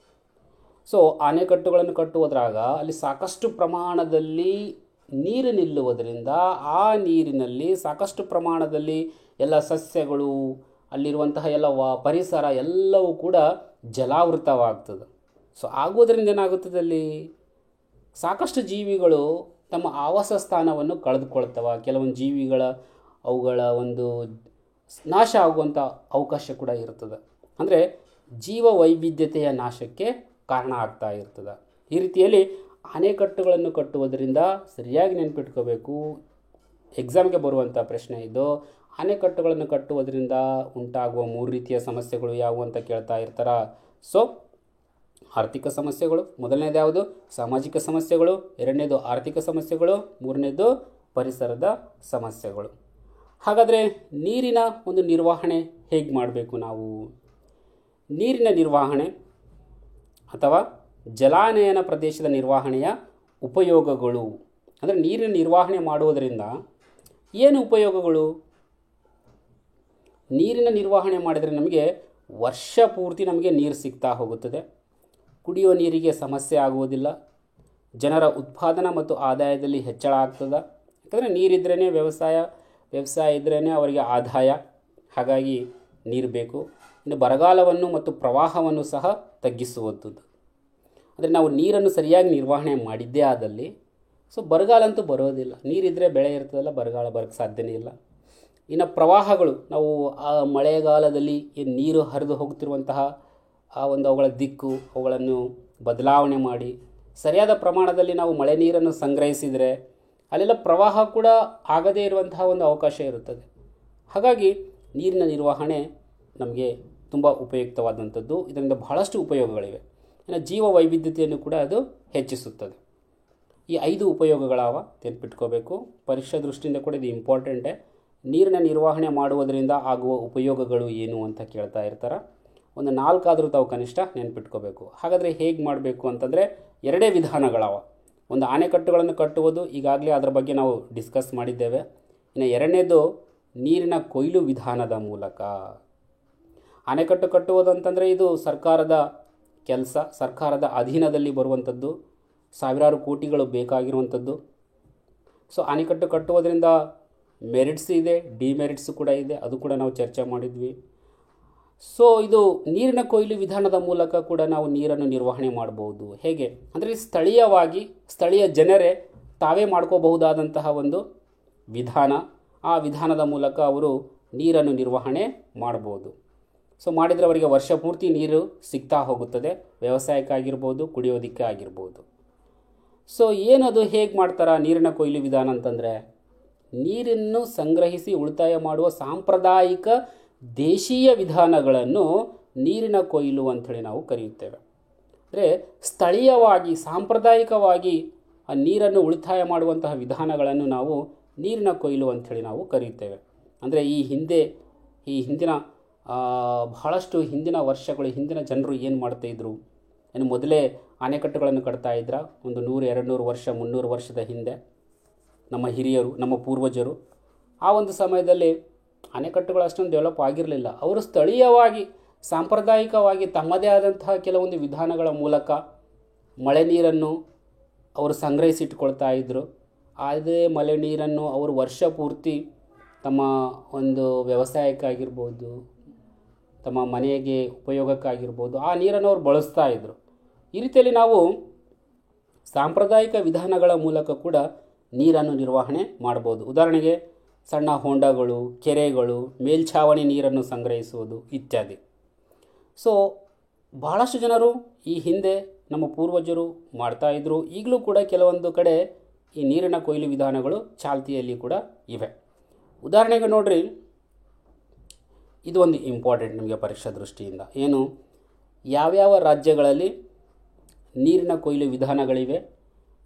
Speaker 1: ಸೊ ಅಣೆಕಟ್ಟುಗಳನ್ನು ಕಟ್ಟುವುದ್ರಾಗ ಅಲ್ಲಿ ಸಾಕಷ್ಟು ಪ್ರಮಾಣದಲ್ಲಿ ನೀರು ನಿಲ್ಲುವುದರಿಂದ ಆ ನೀರಿನಲ್ಲಿ ಸಾಕಷ್ಟು ಪ್ರಮಾಣದಲ್ಲಿ ಎಲ್ಲ ಸಸ್ಯಗಳು, ಅಲ್ಲಿರುವಂತಹ ಎಲ್ಲ ಪರಿಸರ ಎಲ್ಲವೂ ಕೂಡ ಜಲಾವೃತವಾಗ್ತದೆ. ಸೊ ಆಗುವುದರಿಂದ ಏನಾಗುತ್ತದೆ, ಅಲ್ಲಿ ಸಾಕಷ್ಟು ಜೀವಿಗಳು ತಮ್ಮ ಆವಾಸ ಸ್ಥಾನವನ್ನು ಕಳೆದುಕೊಳ್ತವೆ. ಕೆಲವೊಂದು ಜೀವಿಗಳ ಅವುಗಳ ಒಂದು ನಾಶ ಆಗುವಂಥ ಅವಕಾಶ ಕೂಡ ಇರ್ತದೆ. ಅಂದರೆ ಜೀವ ವೈವಿಧ್ಯತೆಯ ನಾಶಕ್ಕೆ ಕಾರಣ ಆಗ್ತಾ ಇರ್ತದೆ. ಈ ರೀತಿಯಲ್ಲಿ ಅಣೆಕಟ್ಟುಗಳನ್ನು ಕಟ್ಟುವುದರಿಂದ ಸರಿಯಾಗಿ ನೆನಪಿಟ್ಕೋಬೇಕು, ಎಕ್ಸಾಮ್ಗೆ ಬರುವಂಥ ಪ್ರಶ್ನೆ ಇದು. ಅಣೆಕಟ್ಟುಗಳನ್ನು ಕಟ್ಟುವುದರಿಂದ ಉಂಟಾಗುವ 3 ರೀತಿಯ ಸಮಸ್ಯೆಗಳು ಯಾವುವು ಅಂತ ಕೇಳ್ತಾ ಇರ್ತಾರೆ. ಸೊ ಆರ್ಥಿಕ ಸಮಸ್ಯೆಗಳು, ಮೊದಲನೇದು ಯಾವುದು? ಸಾಮಾಜಿಕ ಸಮಸ್ಯೆಗಳು, ಎರಡನೇದು ಆರ್ಥಿಕ ಸಮಸ್ಯೆಗಳು, ಮೂರನೇದು ಪರಿಸರದ ಸಮಸ್ಯೆಗಳು. ಹಾಗಾದರೆ ನೀರಿನ ಒಂದು ನಿರ್ವಹಣೆ ಹೇಗೆ ಮಾಡಬೇಕು ನಾವು? ನೀರಿನ ನಿರ್ವಹಣೆ ಅಥವಾ ಜಲಾನಯನ ಪ್ರದೇಶದ ನಿರ್ವಹಣೆಯ ಉಪಯೋಗಗಳು, ಅಂದರೆ ನೀರಿನ ನಿರ್ವಹಣೆ ಮಾಡುವುದರಿಂದ ಏನು ಉಪಯೋಗಗಳು? ನೀರಿನ ನಿರ್ವಹಣೆ ಮಾಡಿದರೆ ನಮಗೆ ವರ್ಷ ಪೂರ್ತಿ ನಮಗೆ ನೀರು ಸಿಗ್ತಾ ಹೋಗುತ್ತದೆ. ಕುಡಿಯುವ ನೀರಿಗೆ ಸಮಸ್ಯೆ ಆಗುವುದಿಲ್ಲ. ಜನರ ಉತ್ಪಾದನಾ ಮತ್ತು ಆದಾಯದಲ್ಲಿ ಹೆಚ್ಚಳ ಆಗ್ತದೆ. ಯಾಕಂದರೆ ನೀರಿದ್ರೇ ವ್ಯವಸಾಯ ಇದ್ರೇ ಅವರಿಗೆ ಆದಾಯ. ಹಾಗಾಗಿ ನೀರು ಬೇಕು. ಇನ್ನು ಬರಗಾಲವನ್ನು ಮತ್ತು ಪ್ರವಾಹವನ್ನು ಸಹ ತಗ್ಗಿಸುವುದು. ಅಂದರೆ ನಾವು ನೀರನ್ನು ಸರಿಯಾಗಿ ನಿರ್ವಹಣೆ ಮಾಡಿದ್ದೇ ಆದಲ್ಲಿ ಸೊ ಬರಗಾಲ ಅಂತೂ ಬರೋದಿಲ್ಲ. ನೀರಿದ್ದರೆ ಬೆಳೆ ಇರ್ತದಲ್ಲ, ಬರಗಾಲ ಬರೋಕ್ಕೆ ಸಾಧ್ಯನೇ ಇಲ್ಲ. ಇನ್ನು ಪ್ರವಾಹಗಳು, ನಾವು ಆ ಮಳೆಗಾಲದಲ್ಲಿ ಏನು ನೀರು ಹರಿದು ಹೋಗ್ತಿರುವಂತಹ ಅವುಗಳ ದಿಕ್ಕು ಅವುಗಳನ್ನು ಬದಲಾವಣೆ ಮಾಡಿ ಸರಿಯಾದ ಪ್ರಮಾಣದಲ್ಲಿ ನಾವು ಮಳೆ ನೀರನ್ನು ಸಂಗ್ರಹಿಸಿದರೆ ಅಲ್ಲೆಲ್ಲ ಪ್ರವಾಹ ಕೂಡ ಆಗದೇ ಇರುವಂತಹ ಒಂದು ಅವಕಾಶ ಇರುತ್ತದೆ. ಹಾಗಾಗಿ ನೀರಿನ ನಿರ್ವಹಣೆ ನಮಗೆ ತುಂಬ ಉಪಯುಕ್ತವಾದಂಥದ್ದು. ಇದರಿಂದ ಬಹಳಷ್ಟು ಉಪಯೋಗಗಳಿವೆ. ಇನ್ನು ಜೀವ ವೈವಿಧ್ಯತೆಯನ್ನು ಕೂಡ ಅದು ಹೆಚ್ಚಿಸುತ್ತದೆ. ಈ 5 ಉಪಯೋಗಗಳಾವ, ನೆನ್ಪಿಟ್ಕೋಬೇಕು. ಪರೀಕ್ಷಾ ದೃಷ್ಟಿಯಿಂದ ಕೂಡ ಇದು ಇಂಪಾರ್ಟೆಂಟೇ. ನೀರಿನ ನಿರ್ವಹಣೆ ಮಾಡುವುದರಿಂದ ಆಗುವ ಉಪಯೋಗಗಳು ಏನು ಅಂತ ಕೇಳ್ತಾ ಇರ್ತಾರೆ. ಒಂದು 4 ಆದರೂ ತಾವು ಕನಿಷ್ಠ ನೆನ್ಪಿಟ್ಕೋಬೇಕು. ಹಾಗಾದರೆ ಹೇಗೆ ಮಾಡಬೇಕು ಅಂತಂದರೆ 2 ವಿಧಾನಗಳವ. ಒಂದು ಅಣೆಕಟ್ಟುಗಳನ್ನು ಕಟ್ಟುವುದು, ಈಗಾಗಲೇ ಅದರ ಬಗ್ಗೆ ನಾವು ಡಿಸ್ಕಸ್ ಮಾಡಿದ್ದೇವೆ. ಇನ್ನು ಎರಡನೇದು ನೀರಿನ ಕೊಯ್ಲು ವಿಧಾನದ ಮೂಲಕ. ಅಣೆಕಟ್ಟು ಕಟ್ಟುವುದು ಅಂತಂದರೆ ಇದು ಸರ್ಕಾರದ ಕೆಲಸ, ಸರ್ಕಾರದ ಅಧೀನದಲ್ಲಿ ಬರುವಂಥದ್ದು, ಸಾವಿರಾರು ಕೋಟಿಗಳು ಬೇಕಾಗಿರುವಂಥದ್ದು. ಸೊ ಅಣೆಕಟ್ಟು ಕಟ್ಟುವುದರಿಂದ ಮೆರಿಟ್ಸ್ ಇದೆ, ಡಿಮೆರಿಟ್ಸ್ ಕೂಡ ಇದೆ, ಅದು ಕೂಡ ನಾವು ಚರ್ಚೆ ಮಾಡಿದ್ವಿ. ಸೊ ಇದು ನೀರಿನ ಕೊಯ್ಲು ವಿಧಾನದ ಮೂಲಕ ಕೂಡ ನಾವು ನೀರನ್ನು ನಿರ್ವಹಣೆ ಮಾಡ್ಬೋದು. ಹೇಗೆ ಅಂದರೆ ಸ್ಥಳೀಯವಾಗಿ ಸ್ಥಳೀಯ ಜನರೇ ತಾವೇ ಮಾಡ್ಕೋಬಹುದಾದಂತಹ ಒಂದು ವಿಧಾನ. ಆ ವಿಧಾನದ ಮೂಲಕ ಅವರು ನೀರನ್ನು ನಿರ್ವಹಣೆ ಮಾಡ್ಬೋದು. ಸೊ ಮಾಡಿದರೆ ಅವರಿಗೆ ವರ್ಷ ಪೂರ್ತಿ ನೀರು ಸಿಗ್ತಾ ಹೋಗುತ್ತದೆ, ವ್ಯವಸಾಯಕ್ಕಾಗಿರ್ಬೋದು, ಕುಡಿಯೋದಕ್ಕೆ ಆಗಿರ್ಬೋದು. ಸೊ ಏನದು ಹೇಗೆ ಮಾಡ್ತಾರೆ ನೀರಿನ ಕೊಯ್ಲು ವಿಧಾನ ಅಂತಂದರೆ, ನೀರನ್ನು ಸಂಗ್ರಹಿಸಿ ಉಳಿತಾಯ ಮಾಡುವ ಸಾಂಪ್ರದಾಯಿಕ ದೇಶೀಯ ವಿಧಾನಗಳನ್ನು ನೀರಿನ ಕೊಯ್ಲು ಅಂಥೇಳಿ ನಾವು ಕರೆಯುತ್ತೇವೆ. ಅಂದರೆ ಸ್ಥಳೀಯವಾಗಿ ಸಾಂಪ್ರದಾಯಿಕವಾಗಿ ಆ ನೀರನ್ನು ಉಳಿತಾಯ ಮಾಡುವಂತಹ ವಿಧಾನಗಳನ್ನು ನಾವು ನೀರಿನ ಕೊಯ್ಲು ಅಂಥೇಳಿ ನಾವು ಕರೆಯುತ್ತೇವೆ. ಅಂದರೆ ಹಿಂದಿನ ಬಹಳಷ್ಟು ಹಿಂದಿನ ವರ್ಷಗಳು ಹಿಂದಿನ ಜನರು ಏನು ಮಾಡ್ತಾಯಿದ್ರು, ಏನು ಮೊದಲೇ ಅಣೆಕಟ್ಟುಗಳನ್ನು ಕಟ್ತಾ ಇದ್ರ ಒಂದು 100-200 ವರ್ಷ 300 ವರ್ಷದ ಹಿಂದೆ ನಮ್ಮ ಹಿರಿಯರು, ನಮ್ಮ ಪೂರ್ವಜರು. ಆ ಒಂದು ಸಮಯದಲ್ಲಿ ಅಣೆಕಟ್ಟುಗಳು ಅಷ್ಟೊಂದು ಡೆವಲಪ್ ಆಗಿರಲಿಲ್ಲ. ಅವರು ಸ್ಥಳೀಯವಾಗಿ ಸಾಂಪ್ರದಾಯಿಕವಾಗಿ ತಮ್ಮದೇ ಆದಂತಹ ಕೆಲವೊಂದು ವಿಧಾನಗಳ ಮೂಲಕ ಮಳೆ ನೀರನ್ನು ಅವರು ಸಂಗ್ರಹಿಸಿಟ್ಕೊಳ್ತಾ ಇದ್ದರು. ಅದೇ ಮಳೆ ನೀರನ್ನು ಅವರು ವರ್ಷ ಪೂರ್ತಿ ತಮ್ಮ ಒಂದು ವ್ಯವಸಾಯಕ್ಕಾಗಿರ್ಬೋದು, ತಮ್ಮ ಮನೆಗೆ ಉಪಯೋಗಕ್ಕಾಗಿರ್ಬೋದು ಆ ನೀರನ್ನು ಅವರು ಬಳಸ್ತಾ ಇದ್ದರು. ಈ ರೀತಿಯಲ್ಲಿ ನಾವು ಸಾಂಪ್ರದಾಯಿಕ ವಿಧಾನಗಳ ಮೂಲಕ ಕೂಡ ನೀರನ್ನು ನಿರ್ವಹಣೆ ಮಾಡ್ಬೋದು. ಉದಾಹರಣೆಗೆ ಸಣ್ಣ ಹೊಂಡಗಳು, ಕೆರೆಗಳು, ಮೇಲ್ಛಾವಣಿ ನೀರನ್ನು ಸಂಗ್ರಹಿಸುವುದು ಇತ್ಯಾದಿ. ಸೊ ಬಹಳಷ್ಟು ಜನರು ಈ ಹಿಂದೆ ನಮ್ಮ ಪೂರ್ವಜರು ಮಾಡ್ತಾಯಿದ್ರು. ಈಗಲೂ ಕೂಡ ಕೆಲವೊಂದು ಕಡೆ ಈ ನೀರಿನ ಕೊಯ್ಲು ವಿಧಾನಗಳು ಚಾಲ್ತಿಯಲ್ಲಿ ಕೂಡ ಇವೆ. ಉದಾಹರಣೆಗೆ ನೋಡ್ರಿ, ಇದು ಒಂದು ಇಂಪಾರ್ಟೆಂಟ್ ನಿಮಗೆ ಪರೀಕ್ಷಾ ದೃಷ್ಟಿಯಿಂದ. ಏನು, ಯಾವ್ಯಾವ ರಾಜ್ಯಗಳಲ್ಲಿ ನೀರಿನ ಕೊಯ್ಲು ವಿಧಾನಗಳಿವೆ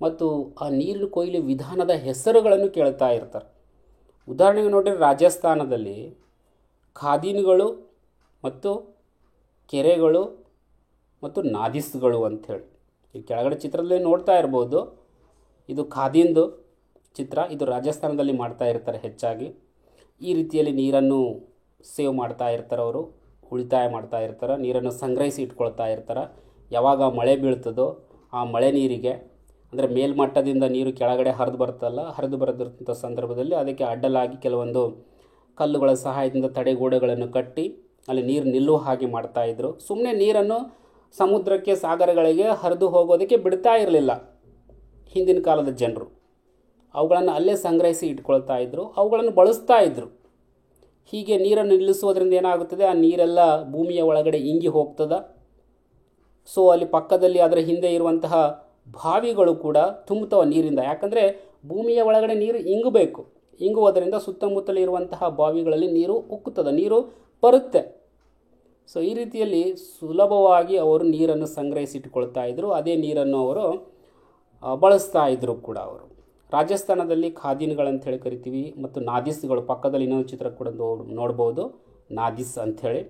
Speaker 1: ಮತ್ತು ಆ ನೀರಿನ ಕೊಯ್ಲು ವಿಧಾನದ ಹೆಸರುಗಳನ್ನು ಕೇಳ್ತಾ ಇರ್ತಾರೆ. ಉದಾಹರಣೆಗೆ ನೋಡ್ರಿ, ರಾಜಸ್ಥಾನದಲ್ಲಿ ಖಾದೀನ್ಗಳು ಮತ್ತು ಕೆರೆಗಳು ಮತ್ತು ನಾದಿಸ್ಗಳು ಅಂಥೇಳಿ ಈ ಕೆಳಗಡೆ ಚಿತ್ರದಲ್ಲಿ ನೋಡ್ತಾ ಇರ್ಬೋದು. ಇದು ಖಾದೀನ್ದು ಚಿತ್ರ. ಇದು ರಾಜಸ್ಥಾನದಲ್ಲಿ ಮಾಡ್ತಾ ಇರ್ತಾರೆ ಹೆಚ್ಚಾಗಿ. ಈ ರೀತಿಯಲ್ಲಿ ನೀರನ್ನು ಸೇವ್ ಮಾಡ್ತಾ ಇರ್ತಾರೆ, ಅವರು ಉಳಿತಾಯ ಮಾಡ್ತಾ ಇರ್ತಾರೆ, ನೀರನ್ನು ಸಂಗ್ರಹಿಸಿ ಇಟ್ಕೊಳ್ತಾ ಇರ್ತಾರೆ. ಯಾವಾಗ ಮಳೆ ಬೀಳ್ತದೋ ಆ ಮಳೆ ನೀರಿಗೆ, ಅಂದರೆ ಮೇಲ್ಮಟ್ಟದಿಂದ ನೀರು ಕೆಳಗಡೆ ಹರಿದು ಬರೋದಂಥ ಸಂದರ್ಭದಲ್ಲಿ ಅದಕ್ಕೆ ಅಡ್ಡಲಾಗಿ ಕೆಲವೊಂದು ಕಲ್ಲುಗಳ ಸಹಾಯದಿಂದ ತಡೆಗೋಡೆಗಳನ್ನು ಕಟ್ಟಿ ಅಲ್ಲಿ ನೀರು ನಿಲ್ಲುವ ಹಾಗೆ ಮಾಡ್ತಾಯಿದ್ರು. ಸುಮ್ಮನೆ ನೀರನ್ನು ಸಮುದ್ರಕ್ಕೆ, ಸಾಗರಗಳಿಗೆ ಹರಿದು ಹೋಗೋದಕ್ಕೆ ಬಿಡ್ತಾ ಇರಲಿಲ್ಲ ಹಿಂದಿನ ಕಾಲದ ಜನರು. ಅವುಗಳನ್ನು ಅಲ್ಲೇ ಸಂಗ್ರಹಿಸಿ ಇಟ್ಕೊಳ್ತಾ ಇದ್ದರು, ಅವುಗಳನ್ನು ಬಳಸ್ತಾ ಇದ್ದರು. ಹೀಗೆ ನೀರನ್ನು ನಿಲ್ಲಿಸೋದ್ರಿಂದ ಏನಾಗುತ್ತದೆ, ಆ ನೀರೆಲ್ಲ ಭೂಮಿಯ ಒಳಗಡೆ ಇಂಗಿ ಹೋಗ್ತದೆ. ಸೊ ಅಲ್ಲಿ ಪಕ್ಕದಲ್ಲಿ ಅದರ ಹಿಂದೆ ಇರುವಂತಹ ಬಾವಿಗಳು ಕೂಡ ತುಂಬುತ್ತವೆ ನೀರಿಂದ. ಯಾಕಂದರೆ ಭೂಮಿಯ ಒಳಗಡೆ ನೀರು ಇಂಗಬೇಕು. ಇಂಗುವುದರಿಂದ ಸುತ್ತಮುತ್ತಲು ಇರುವಂತಹ ಬಾವಿಗಳಲ್ಲಿ ನೀರು ಉಕ್ಕುತ್ತದೆ, ನೀರು ಬರುತ್ತೆ. ಸೊ ಈ ರೀತಿಯಲ್ಲಿ ಸುಲಭವಾಗಿ ಅವರು ನೀರನ್ನು ಸಂಗ್ರಹಿಸಿಟ್ಟುಕೊಳ್ತಾ ಇದ್ದರು. ಅದೇ ನೀರನ್ನು ಅವರು ಬಳಸ್ತಾ ಇದ್ದರು ಕೂಡ. ಅವರು ರಾಜಸ್ಥಾನದಲ್ಲಿ ಖಾದೀನ್ಗಳಂತ ಹೇಳಿ ಕರಿತೀವಿ, ಮತ್ತು ನಾದಿಸ್ಗಳು, ಪಕ್ಕದಲ್ಲಿ ಇನ್ನೊಂದು ಚಿತ್ರ ಕೂಡ ನೋಡ್ಬೋದು, ನಾದಿಸ್ ಅಂಥೇಳಿ.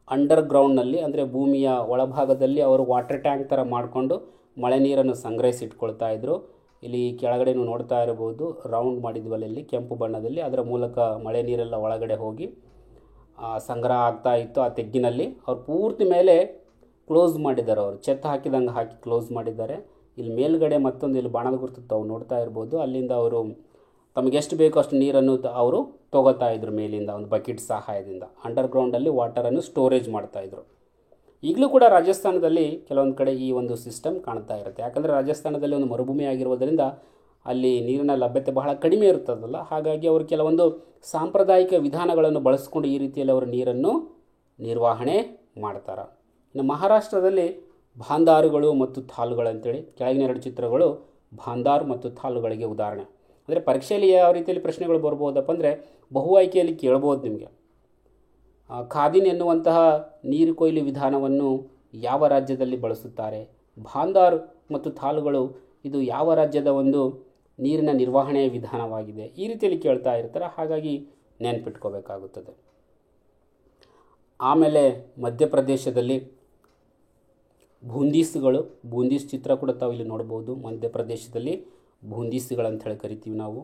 Speaker 1: ಅಂಡರ್ಗ್ರೌಂಡ್ನಲ್ಲಿ ಅಂದರೆ ಭೂಮಿಯ ಒಳಭಾಗದಲ್ಲಿ ಅವರು ವಾಟರ್ ಟ್ಯಾಂಕ್ ಥರ ಮಾಡಿಕೊಂಡು ಮಳೆ ನೀರನ್ನು ಸಂಗ್ರಹಿಸಿಟ್ಕೊಳ್ತಾ ಇದ್ದರು. ಇಲ್ಲಿ ಕೆಳಗಡೆ ನೀವು ನೋಡ್ತಾ ಇರಬಹುದು, ರೌಂಡ್ ಮಾಡಿದ್ವಲ್ಲ ಇಲ್ಲಿ ಕೆಂಪು ಬಣ್ಣದಲ್ಲಿ, ಅದರ ಮೂಲಕ ಮಳೆ ನೀರೆಲ್ಲ ಒಳಗಡೆ ಹೋಗಿ ಸಂಗ್ರಹ ಆಗ್ತಾ ಇತ್ತು ಆ ತೆಗ್ಗಿನಲ್ಲಿ. ಅವ್ರು ಪೂರ್ತಿ ಮೇಲೆ ಕ್ಲೋಸ್ ಮಾಡಿದ್ದಾರೆ, ಅವರು ಚೆತ್ತ ಹಾಕಿದಂಗೆ ಹಾಕಿ ಕ್ಲೋಸ್ ಮಾಡಿದ್ದಾರೆ. ಇಲ್ಲಿ ಮೇಲ್ಗಡೆ ಮತ್ತೊಂದು ಇಲ್ಲಿ ಬಾಣದ ಗುರುತು ತಾವು ನೋಡ್ತಾ ಇರ್ಬೋದು, ಅಲ್ಲಿಂದ ಅವರು ತಮಗೆಷ್ಟು ಬೇಕೋ ಅಷ್ಟು ನೀರನ್ನು ಅವರು ತೊಗೋತಾ ಇದ್ರು ಮೇಲಿಂದ ಒಂದು ಬಕೆಟ್ ಸಹಾಯದಿಂದ. ಅಂಡರ್ಗ್ರೌಂಡಲ್ಲಿ ವಾಟರನ್ನು ಸ್ಟೋರೇಜ್ ಮಾಡ್ತಾಯಿದ್ರು. ಈಗಲೂ ಕೂಡ ರಾಜಸ್ಥಾನದಲ್ಲಿ ಕೆಲವೊಂದು ಕಡೆ ಈ ಒಂದು ಸಿಸ್ಟಮ್ ಕಾಣ್ತಾ ಇರುತ್ತೆ. ಯಾಕಂದರೆ ರಾಜಸ್ಥಾನದಲ್ಲಿ ಒಂದು ಮರುಭೂಮಿ ಆಗಿರುವುದರಿಂದ ಅಲ್ಲಿ ನೀರಿನ ಲಭ್ಯತೆ ಬಹಳ ಕಡಿಮೆ ಇರ್ತದಲ್ಲ, ಹಾಗಾಗಿ ಅವರು ಕೆಲವೊಂದು ಸಾಂಪ್ರದಾಯಿಕ ವಿಧಾನಗಳನ್ನು ಬಳಸ್ಕೊಂಡು ಈ ರೀತಿಯಲ್ಲಿ ಅವರು ನೀರನ್ನು ನಿರ್ವಹಣೆ ಮಾಡ್ತಾರೆ. ಇನ್ನು ಮಹಾರಾಷ್ಟ್ರದಲ್ಲಿ ಬಾಂದಾರುಗಳು ಮತ್ತು ಥಾಲುಗಳು ಅಂತೇಳಿ, ಕೆಳಗಿನ ಎರಡು ಚಿತ್ರಗಳು ಬಾಂದಾರ್ ಮತ್ತು ಥಾಲುಗಳಿಗೆ ಉದಾಹರಣೆ. ಅಂದರೆ ಪರೀಕ್ಷೆಯಲ್ಲಿ ಯಾವ ರೀತಿಯಲ್ಲಿ ಪ್ರಶ್ನೆಗಳು ಬರ್ಬೋದಪ್ಪ ಅಂದರೆ ಬಹು ಆಯ್ಕೆಯಲ್ಲಿ ಕೇಳ್ಬೋದು ನಿಮಗೆ. ಖಾದಿನ್ ಎನ್ನುವಂತಹ ನೀರು ಕೊಯ್ಲು ವಿಧಾನವನ್ನು ಯಾವ ರಾಜ್ಯದಲ್ಲಿ ಬಳಸುತ್ತಾರೆ, ಬಾಂದಾರ್ ಮತ್ತು ಥಾಲುಗಳು ಇದು ಯಾವ ರಾಜ್ಯದ ಒಂದು ನೀರಿನ ನಿರ್ವಹಣೆಯ ವಿಧಾನವಾಗಿದೆ, ಈ ರೀತಿಯಲ್ಲಿ ಕೇಳ್ತಾ ಇರ್ತಾರೆ. ಹಾಗಾಗಿ ನೆನಪಿಟ್ಕೋಬೇಕಾಗುತ್ತದೆ. ಆಮೇಲೆ ಮಧ್ಯಪ್ರದೇಶದಲ್ಲಿ ಬೂಂದೀಸ್ಗಳು, ಬೂಂದೀಸ್ ಚಿತ್ರ ಕೂಡ ತಾವು ಇಲ್ಲಿ ನೋಡ್ಬೋದು. ಮಧ್ಯಪ್ರದೇಶದಲ್ಲಿ ಬೂಂದೀಸ್ಗಳಂತ ಹೇಳಿ ಕರಿತೀವಿ ನಾವು.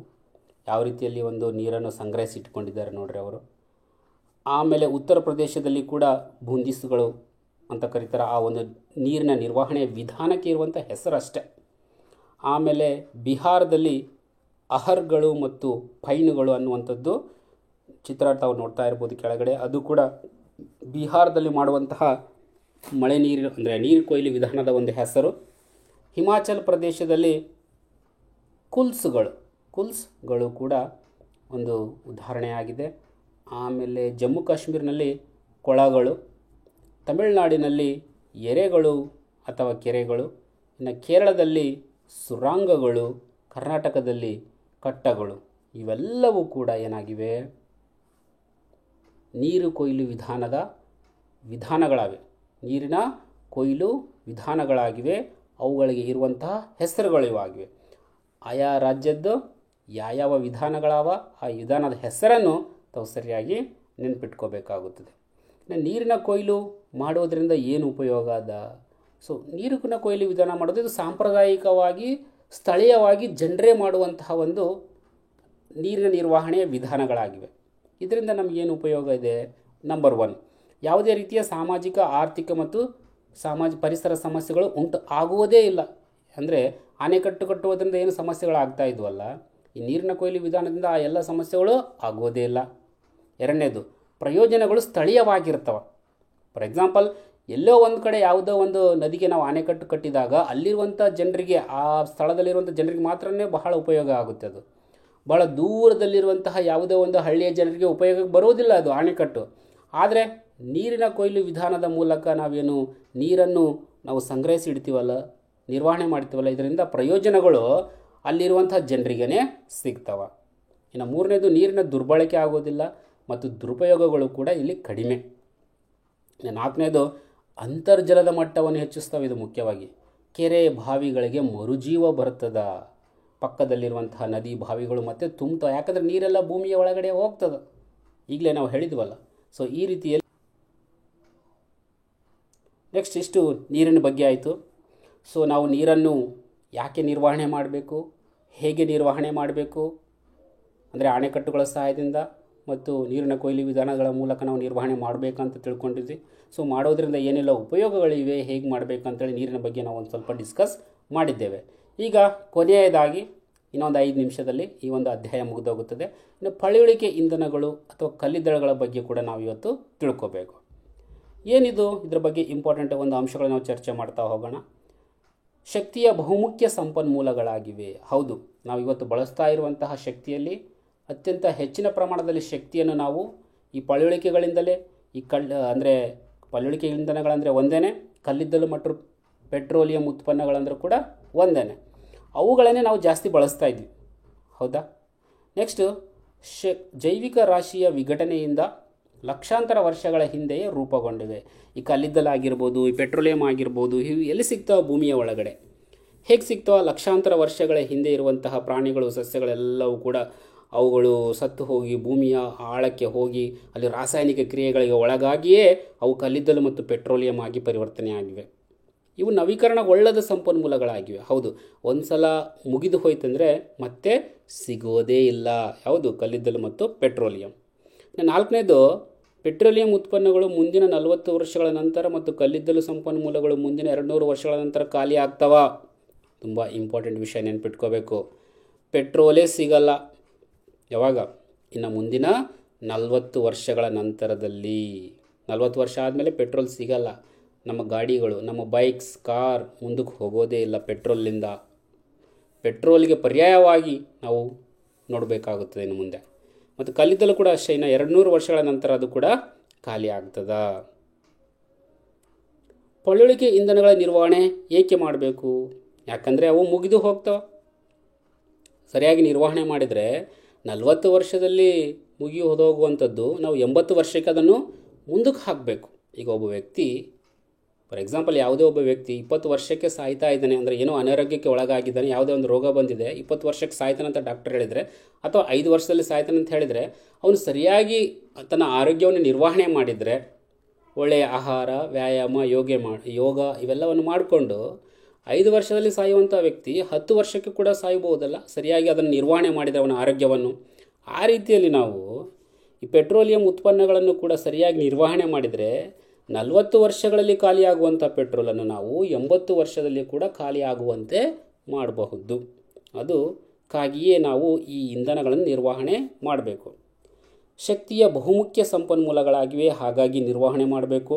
Speaker 1: ಯಾವ ರೀತಿಯಲ್ಲಿ ಒಂದು ನೀರನ್ನು ಸಂಗ್ರಹಿಸಿಟ್ಕೊಂಡಿದ್ದಾರೆ ನೋಡ್ರಿ ಅವರು. ಆಮೇಲೆ ಉತ್ತರ ಪ್ರದೇಶದಲ್ಲಿ ಕೂಡ ಬೂಂದೀಸ್ಗಳು ಅಂತ ಕರೀತಾರೆ. ಆ ಒಂದು ನೀರಿನ ನಿರ್ವಹಣೆಯ ವಿಧಾನಕ್ಕೆ ಇರುವಂಥ ಹೆಸರಷ್ಟೇ. ಆಮೇಲೆ ಬಿಹಾರದಲ್ಲಿ ಅಹರ್ಗಳು ಮತ್ತು ಪೈನುಗಳು ಅನ್ನುವಂಥದ್ದು ಚಿತ್ರ ತಾವು ನೋಡ್ತಾ ಇರ್ಬೋದು ಕೆಳಗಡೆ. ಅದು ಕೂಡ ಬಿಹಾರದಲ್ಲಿ ಮಾಡುವಂತಹ ಮಳೆ ನೀರು ಅಂದರೆ ನೀರು ಕೊಯ್ಲು ವಿಧಾನದ ಒಂದು ಹೆಸರು. ಹಿಮಾಚಲ ಪ್ರದೇಶದಲ್ಲಿ ಕುಲ್ಸ್ಗಳು ಕೂಡ ಒಂದು ಉದಾಹರಣೆಯಾಗಿದೆ. ಆಮೇಲೆ ಜಮ್ಮು ಕಾಶ್ಮೀರಿನಲ್ಲಿ ಕೊಳಗಳು, ತಮಿಳುನಾಡಿನಲ್ಲಿ ಎರೆಗಳು ಅಥವಾ ಕೆರೆಗಳು, ಇನ್ನು ಕೇರಳದಲ್ಲಿ ಸುರಂಗಗಳು, ಕರ್ನಾಟಕದಲ್ಲಿ ಕಟ್ಟಗಳು. ಇವೆಲ್ಲವೂ ಕೂಡ ಏನಾಗಿವೆ, ನೀರು ಕೊಯ್ಲು ವಿಧಾನಗಳಾಗಿವೆ. ನೀರಿನ ಕೊಯ್ಲು ವಿಧಾನಗಳಾಗಿವೆ. ಅವುಗಳಿಗೆ ಇರುವಂತಹ ಹೆಸರುಗಳು ಇವಾಗಿವೆ. ಆಯಾ ರಾಜ್ಯದ್ದು ಯಾವ್ಯಾವ ವಿಧಾನಗಳಾವ ಆ ವಿಧಾನದ ಹೆಸರನ್ನು ತಾವು ಸರಿಯಾಗಿ ನೆನಪಿಟ್ಕೋಬೇಕಾಗುತ್ತದೆ. ನೀರಿನ ಕೊಯ್ಲು ಮಾಡೋದರಿಂದ ಏನು ಉಪಯೋಗ ಅದ? ಸೊ ನೀರಿನ ಕೊಯ್ಲು ವಿಧಾನ ಮಾಡೋದು ಇದು ಸಾಂಪ್ರದಾಯಿಕವಾಗಿ ಸ್ಥಳೀಯವಾಗಿ ಜನರೇ ಮಾಡುವಂತಹ ಒಂದು ನೀರಿನ ನಿರ್ವಹಣೆಯ ವಿಧಾನಗಳಾಗಿವೆ. ಇದರಿಂದ ನಮಗೇನು ಉಪಯೋಗ ಇದೆ? ನಂಬರ್ 1, ಯಾವುದೇ ರೀತಿಯ ಸಾಮಾಜಿಕ, ಆರ್ಥಿಕ ಮತ್ತು ಪರಿಸರ ಸಮಸ್ಯೆಗಳು ಆಗುವುದೇ ಇಲ್ಲ. ಅಂದರೆ ಅಣೆಕಟ್ಟು ಕಟ್ಟುವುದರಿಂದ ಏನು ಸಮಸ್ಯೆಗಳಾಗ್ತಾ ಇದ್ವಲ್ಲ, ಈ ನೀರಿನ ಕೊಯ್ಲು ವಿಧಾನದಿಂದ ಆ ಎಲ್ಲ ಸಮಸ್ಯೆಗಳು ಆಗೋದೇ ಇಲ್ಲ. ಎರಡನೇದು, ಪ್ರಯೋಜನಗಳು ಸ್ಥಳೀಯವಾಗಿರ್ತವೆ. ಫಾರ್ ಎಕ್ಸಾಂಪಲ್, ಎಲ್ಲೋ ಒಂದು ಕಡೆ ಯಾವುದೋ ಒಂದು ನದಿಗೆ ನಾವು ಅಣೆಕಟ್ಟು ಕಟ್ಟಿದಾಗ ಅಲ್ಲಿರುವಂಥ ಜನರಿಗೆ, ಆ ಸ್ಥಳದಲ್ಲಿರುವಂಥ ಜನರಿಗೆ ಮಾತ್ರನೇ ಬಹಳ ಉಪಯೋಗ ಆಗುತ್ತೆ. ಅದು ಬಹಳ ದೂರದಲ್ಲಿರುವಂತಹ ಯಾವುದೋ ಒಂದು ಹಳ್ಳಿಯ ಜನರಿಗೆ ಉಪಯೋಗಕ್ಕೆ ಬರೋದಿಲ್ಲ ಅದು ಅಣೆಕಟ್ಟು. ಆದರೆ ನೀರಿನ ಕೊಯ್ಲು ವಿಧಾನದ ಮೂಲಕ ನಾವೇನು ನೀರನ್ನು ನಾವು ಸಂಗ್ರಹಿಸಿ ಇಡ್ತೀವಲ್ಲ, ನಿರ್ವಹಣೆ ಮಾಡ್ತೀವಲ್ಲ, ಇದರಿಂದ ಪ್ರಯೋಜನಗಳು ಅಲ್ಲಿರುವಂಥ ಜನರಿಗೇ ಸಿಗ್ತವೆ. ಇನ್ನು ಮೂರನೇದು, ನೀರಿನ ದುರ್ಬಳಕೆ ಆಗೋದಿಲ್ಲ ಮತ್ತು ದುರುಪಯೋಗಗಳು ಕೂಡ ಇಲ್ಲಿ ಕಡಿಮೆ. ನಾಲ್ಕನೇದು, ಅಂತರ್ಜಲದ ಮಟ್ಟವನ್ನು ಹೆಚ್ಚಿಸ್ತವೆ. ಇದು ಮುಖ್ಯವಾಗಿ ಕೆರೆ ಬಾವಿಗಳಿಗೆ ಮರುಜೀವ ಬರ್ತದೆ. ಪಕ್ಕದಲ್ಲಿರುವಂತಹ ನದಿ ಬಾವಿಗಳು ಮತ್ತೆ ತುಂಬ್ತವೆ. ಯಾಕಂದರೆ ನೀರೆಲ್ಲ ಭೂಮಿಯ ಒಳಗಡೆ ಹೋಗ್ತದೆ, ಈಗಲೇ ನಾವು ಹೇಳಿದ್ವಲ್ಲ. ಸೊ ಈ ರೀತಿಯಲ್ಲಿ ನೆಕ್ಸ್ಟ್ ಇಷ್ಟು ನೀರಿನ ಬಗ್ಗೆ ಆಯಿತು. ಸೊ ನಾವು ನೀರನ್ನು ಯಾಕೆ ನಿರ್ವಹಣೆ ಮಾಡಬೇಕು, ಹೇಗೆ ನಿರ್ವಹಣೆ ಮಾಡಬೇಕು ಅಂದರೆ ಅಣೆಕಟ್ಟುಗಳ ಸಹಾಯದಿಂದ ಮತ್ತು ನೀರಿನ ಕೊಯ್ಲು ವಿಧಾನಗಳ ಮೂಲಕ ನಾವು ನಿರ್ವಹಣೆ ಮಾಡಬೇಕಂತ ತಿಳ್ಕೊಂಡಿದ್ವಿ. ಸೊ ಮಾಡೋದ್ರಿಂದ ಏನೆಲ್ಲ ಉಪಯೋಗಗಳಿವೆ, ಹೇಗೆ ಮಾಡಬೇಕಂತೇಳಿ ನೀರಿನ ಬಗ್ಗೆ ನಾವು ಒಂದು ಸ್ವಲ್ಪ ಡಿಸ್ಕಸ್ ಮಾಡಿದ್ದೇವೆ. ಈಗ ಕೊನೆಯದಾಗಿ ಇನ್ನೊಂದು 5 ನಿಮಿಷದಲ್ಲಿ ಈ ಒಂದು ಅಧ್ಯಾಯ ಮುಗಿದೋಗುತ್ತದೆ. ಇನ್ನು ಪಳೆಯುಳಿಕೆ ಇಂಧನಗಳು ಅಥವಾ ಕಲ್ಲಿದ್ದಲುಗಳ ಬಗ್ಗೆ ಕೂಡ ನಾವು ಇವತ್ತು ತಿಳ್ಕೋಬೇಕು. ಏನಿದು, ಇದರ ಬಗ್ಗೆ ಇಂಪಾರ್ಟೆಂಟ್ ಒಂದು ಅಂಶಗಳನ್ನು ನಾವು ಚರ್ಚೆ ಮಾಡ್ತಾ ಹೋಗೋಣ. ಶಕ್ತಿಯ ಬಹುಮುಖ್ಯ ಸಂಪನ್ಮೂಲಗಳಾಗಿವೆ. ಹೌದು, ನಾವು ಇವತ್ತು ಬಳಸ್ತಾ ಇರುವಂತಹ ಶಕ್ತಿಯಲ್ಲಿ ಅತ್ಯಂತ ಹೆಚ್ಚಿನ ಪ್ರಮಾಣದಲ್ಲಿ ಶಕ್ತಿಯನ್ನು ನಾವು ಈ ಪಳೆಯುಳಿಕೆಗಳಿಂದಲೇ ಈ ಅಂದರೆ ಪಳೆಯುಳಿಕೆ ಇಂಧನಗಳಂದರೆ ಒಂದೇ, ಕಲ್ಲಿದ್ದಲು ಮತ್ತು ಪೆಟ್ರೋಲಿಯಂ ಉತ್ಪನ್ನಗಳಂದರೂ ಕೂಡ ಒಂದೇ. ಅವುಗಳನ್ನೇ ನಾವು ಜಾಸ್ತಿ ಬಳಸ್ತಾ ಇದ್ವಿ, ಹೌದಾ. ನೆಕ್ಸ್ಟು ಜೈವಿಕ ರಾಶಿಯ ವಿಘಟನೆಯಿಂದ ಲಕ್ಷಾಂತರ ವರ್ಷಗಳ ಹಿಂದೆಯೇ ರೂಪುಗೊಂಡಿವೆ. ಈ ಕಲ್ಲಿದ್ದಲಾಗಿರ್ಬೋದು, ಈ ಪೆಟ್ರೋಲಿಯಂ ಆಗಿರ್ಬೋದು, ಇವು ಎಲ್ಲಿ ಸಿಗ್ತಾವೆ? ಭೂಮಿಯ ಒಳಗಡೆ. ಹೇಗೆ ಸಿಗ್ತಾವೆ? ಲಕ್ಷಾಂತರ ವರ್ಷಗಳ ಹಿಂದೆ ಇರುವಂತಹ ಪ್ರಾಣಿಗಳು, ಸಸ್ಯಗಳೆಲ್ಲವೂ ಕೂಡ ಅವುಗಳು ಸತ್ತು ಹೋಗಿ ಭೂಮಿಯ ಆಳಕ್ಕೆ ಹೋಗಿ ಅಲ್ಲಿ ರಾಸಾಯನಿಕ ಕ್ರಿಯೆಗಳಿಗೆ ಒಳಗಾಗಿಯೇ ಅವು ಕಲ್ಲಿದ್ದಲು ಮತ್ತು ಪೆಟ್ರೋಲಿಯಂ ಆಗಿ ಪರಿವರ್ತನೆ ಆಗಿವೆ. ಇವು ನವೀಕರಣಗೊಳ್ಳದ ಸಂಪನ್ಮೂಲಗಳಾಗಿವೆ. ಹೌದು, ಒಂದು ಸಲ ಮುಗಿದು ಹೋಯ್ತಂದರೆ ಮತ್ತೆ ಸಿಗೋದೇ ಇಲ್ಲ. ಯಾವುದು? ಕಲ್ಲಿದ್ದಲು ಮತ್ತು ಪೆಟ್ರೋಲಿಯಂ. ನಾಲ್ಕನೇದು, ಪೆಟ್ರೋಲಿಯಂ ಉತ್ಪನ್ನಗಳು ಮುಂದಿನ 40 ವರ್ಷಗಳ ನಂತರ ಮತ್ತು ಕಲ್ಲಿದ್ದಲು ಸಂಪನ್ಮೂಲಗಳು ಮುಂದಿನ 200 ವರ್ಷಗಳ ನಂತರ ಖಾಲಿ ಆಗ್ತಾವ. ತುಂಬ ಇಂಪಾರ್ಟೆಂಟ್ ವಿಷಯ, ನೆನ್ಪಿಟ್ಕೋಬೇಕು. ಪೆಟ್ರೋಲೇ ಸಿಗಲ್ಲ ಯಾವಾಗ? ಇನ್ನು ಮುಂದಿನ 40 ವರ್ಷಗಳ ನಂತರದಲ್ಲಿ. 40 ವರ್ಷ ಆದಮೇಲೆ ಪೆಟ್ರೋಲ್ ಸಿಗಲ್ಲ. ನಮ್ಮ ಗಾಡಿಗಳು, ನಮ್ಮ ಬೈಕ್ಸ್, ಕಾರ್ ಮುಂದಕ್ಕೆ ಹೋಗೋದೇ ಇಲ್ಲ ಪೆಟ್ರೋಲಿಂದ. ಪೆಟ್ರೋಲ್ಗೆ ಪರ್ಯಾಯವಾಗಿ ನಾವು ನೋಡಬೇಕಾಗುತ್ತದೆ ಇನ್ನು ಮುಂದೆ. ಮತ್ತು ಕಲ್ಲಿದ್ದಲು ಕೂಡ ಅಷ್ಟೇ, ಇನ್ನು 200 ವರ್ಷಗಳ ನಂತರ ಅದು ಕೂಡ ಖಾಲಿ ಆಗ್ತದ. ಪಳೆಯುಳಿಕೆ ಇಂಧನಗಳ ನಿರ್ವಹಣೆ ಏಕೆ ಮಾಡಬೇಕು? ಯಾಕಂದರೆ ಅವು ಮುಗಿದು ಹೋಗ್ತಾವೆ. ಸರಿಯಾಗಿ ನಿರ್ವಹಣೆ ಮಾಡಿದರೆ 40 ವರ್ಷದಲ್ಲಿ ಮುಗಿ ಹೋಗುವಂಥದ್ದು ನಾವು 80 ವರ್ಷಕ್ಕೆ ಅದನ್ನು ಮುಂದಕ್ಕೆ ಹಾಕಬೇಕು. ಈಗ ಒಬ್ಬ ವ್ಯಕ್ತಿ, ಫಾರ್ ಎಕ್ಸಾಂಪಲ್, ಯಾವುದೇ ಒಬ್ಬ ವ್ಯಕ್ತಿ 20 ವರ್ಷಕ್ಕೆ ಸಾಯ್ತಾ ಇದ್ದಾನೆ ಅಂದರೆ ಏನೋ ಅನಾರೋಗ್ಯಕ್ಕೆ ಒಳಗಾಗಿದ್ದಾನೆ, ಯಾವುದೇ ಒಂದು ರೋಗ ಬಂದಿದೆ, 20 ವರ್ಷಕ್ಕೆ ಸಾಯ್ತಾನೆ ಅಂತ ಡಾಕ್ಟರ್ ಹೇಳಿದರೆ, ಅಥವಾ 5 ವರ್ಷದಲ್ಲಿ ಸಾಯ್ತಾನೆ ಅಂತ ಹೇಳಿದರೆ, ಅವನು ಸರಿಯಾಗಿ ತನ್ನ ಆರೋಗ್ಯವನ್ನು ನಿರ್ವಹಣೆ ಮಾಡಿದರೆ, ಒಳ್ಳೆಯ ಆಹಾರ, ವ್ಯಾಯಾಮ, ಯೋಗ ಇವೆಲ್ಲವನ್ನು ಮಾಡಿಕೊಂಡು 5 ವರ್ಷದಲ್ಲಿ ಸಾಯುವಂಥ ವ್ಯಕ್ತಿ 10 ವರ್ಷಕ್ಕೆ ಕೂಡ ಸಾಯಬಹುದಲ್ಲ, ಸರಿಯಾಗಿ ಅದನ್ನು ನಿರ್ವಹಣೆ ಮಾಡಿದರೆ ಅವನ ಆರೋಗ್ಯವನ್ನು. ಆ ರೀತಿಯಲ್ಲಿ ನಾವು ಈ ಪೆಟ್ರೋಲಿಯಂ ಉತ್ಪನ್ನಗಳನ್ನು ಕೂಡ ಸರಿಯಾಗಿ ನಿರ್ವಹಣೆ ಮಾಡಿದರೆ 40 ವರ್ಷಗಳಲ್ಲಿ ಖಾಲಿಯಾಗುವಂಥ ಪೆಟ್ರೋಲನ್ನು ನಾವು 80 ವರ್ಷದಲ್ಲಿ ಕೂಡ ಖಾಲಿಯಾಗುವಂತೆ ಮಾಡಬಹುದು. ಅದಕ್ಕಾಗಿಯೇ ನಾವು ಈ ಇಂಧನಗಳನ್ನು ನಿರ್ವಹಣೆ ಮಾಡಬೇಕು. ಶಕ್ತಿಯ ಬಹುಮುಖ್ಯ ಸಂಪನ್ಮೂಲಗಳಾಗಿವೆ, ಹಾಗಾಗಿ ನಿರ್ವಹಣೆ ಮಾಡಬೇಕು.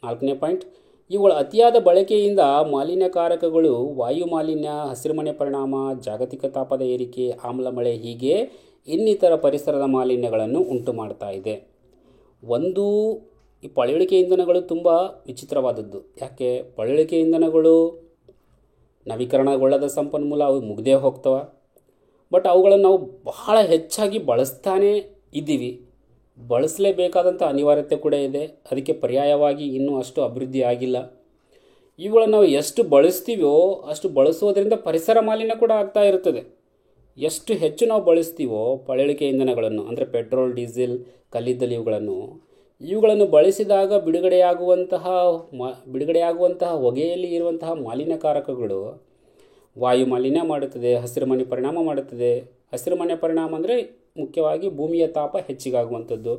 Speaker 1: 4ನೇ ಪಾಯಿಂಟ್, ಇವುಗಳ ಅತಿಯಾದ ಬಳಕೆಯಿಂದ ಮಾಲಿನ್ಯಕಾರಕಗಳು ವಾಯು ಮಾಲಿನ್ಯ, ಹಸಿರುಮನೆ ಪರಿಣಾಮ, ಜಾಗತಿಕ ತಾಪದ ಏರಿಕೆ, ಆಮ್ಲ ಮಳೆ ಹೀಗೆ ಇನ್ನಿತರ ಪರಿಸರದ ಮಾಲಿನ್ಯಗಳನ್ನು ಉಂಟು ಮಾಡ್ತಾ ಇದೆ. ಈ ಪಳೆಯುಳಿಕೆ ಇಂಧನಗಳು ತುಂಬ ವಿಚಿತ್ರವಾದದ್ದು. ಯಾಕೆ? ಪಳೆಯುಳಿಕೆ ಇಂಧನಗಳು ನವೀಕರಣಗೊಳ್ಳದ ಸಂಪನ್ಮೂಲ, ಅವು ಮುಗ್ದೇ ಹೋಗ್ತವೆ. ಬಟ್ ಅವುಗಳನ್ನು ನಾವು ಬಹಳ ಹೆಚ್ಚಾಗಿ ಬಳಸ್ತಾನೇ ಇದ್ದೀವಿ. ಬಳಸಲೇಬೇಕಾದಂಥ ಅನಿವಾರ್ಯತೆ ಕೂಡ ಇದೆ. ಅದಕ್ಕೆ ಪರ್ಯಾಯವಾಗಿ ಇನ್ನೂ ಅಷ್ಟು ಅಭಿವೃದ್ಧಿ ಆಗಿಲ್ಲ. ಇವುಗಳನ್ನು ನಾವು ಎಷ್ಟು ಬಳಸ್ತೀವೋ ಅಷ್ಟು ಬಳಸೋದ್ರಿಂದ ಪರಿಸರ ಮಾಲಿನ್ಯ ಕೂಡ ಆಗ್ತಾ ಇರ್ತದೆ. ಎಷ್ಟು ಹೆಚ್ಚು ನಾವು ಬಳಸ್ತೀವೋ ಪಳೆಯುಳಿಕೆ ಇಂಧನಗಳನ್ನು, ಅಂದರೆ ಪೆಟ್ರೋಲ್, ಡೀಸೆಲ್, ಕಲ್ಲಿದ್ದಲು ಇವುಗಳನ್ನು ಬಳಸಿದಾಗ ಬಿಡುಗಡೆಯಾಗುವಂತಹ ಹೊಗೆಯಲ್ಲಿ ಇರುವಂತಹ ಮಾಲಿನ್ಯಕಾರಕಗಳು ವಾಯು ಮಾಲಿನ್ಯ ಮಾಡುತ್ತದೆ, ಹಸಿರುಮನೆ ಪರಿಣಾಮ ಮಾಡುತ್ತದೆ. ಹಸಿರುಮನೆ ಪರಿಣಾಮ ಅಂದರೆ ಮುಖ್ಯವಾಗಿ ಭೂಮಿಯ ತಾಪ ಹೆಚ್ಚಿಗಾಗುವಂಥದ್ದು,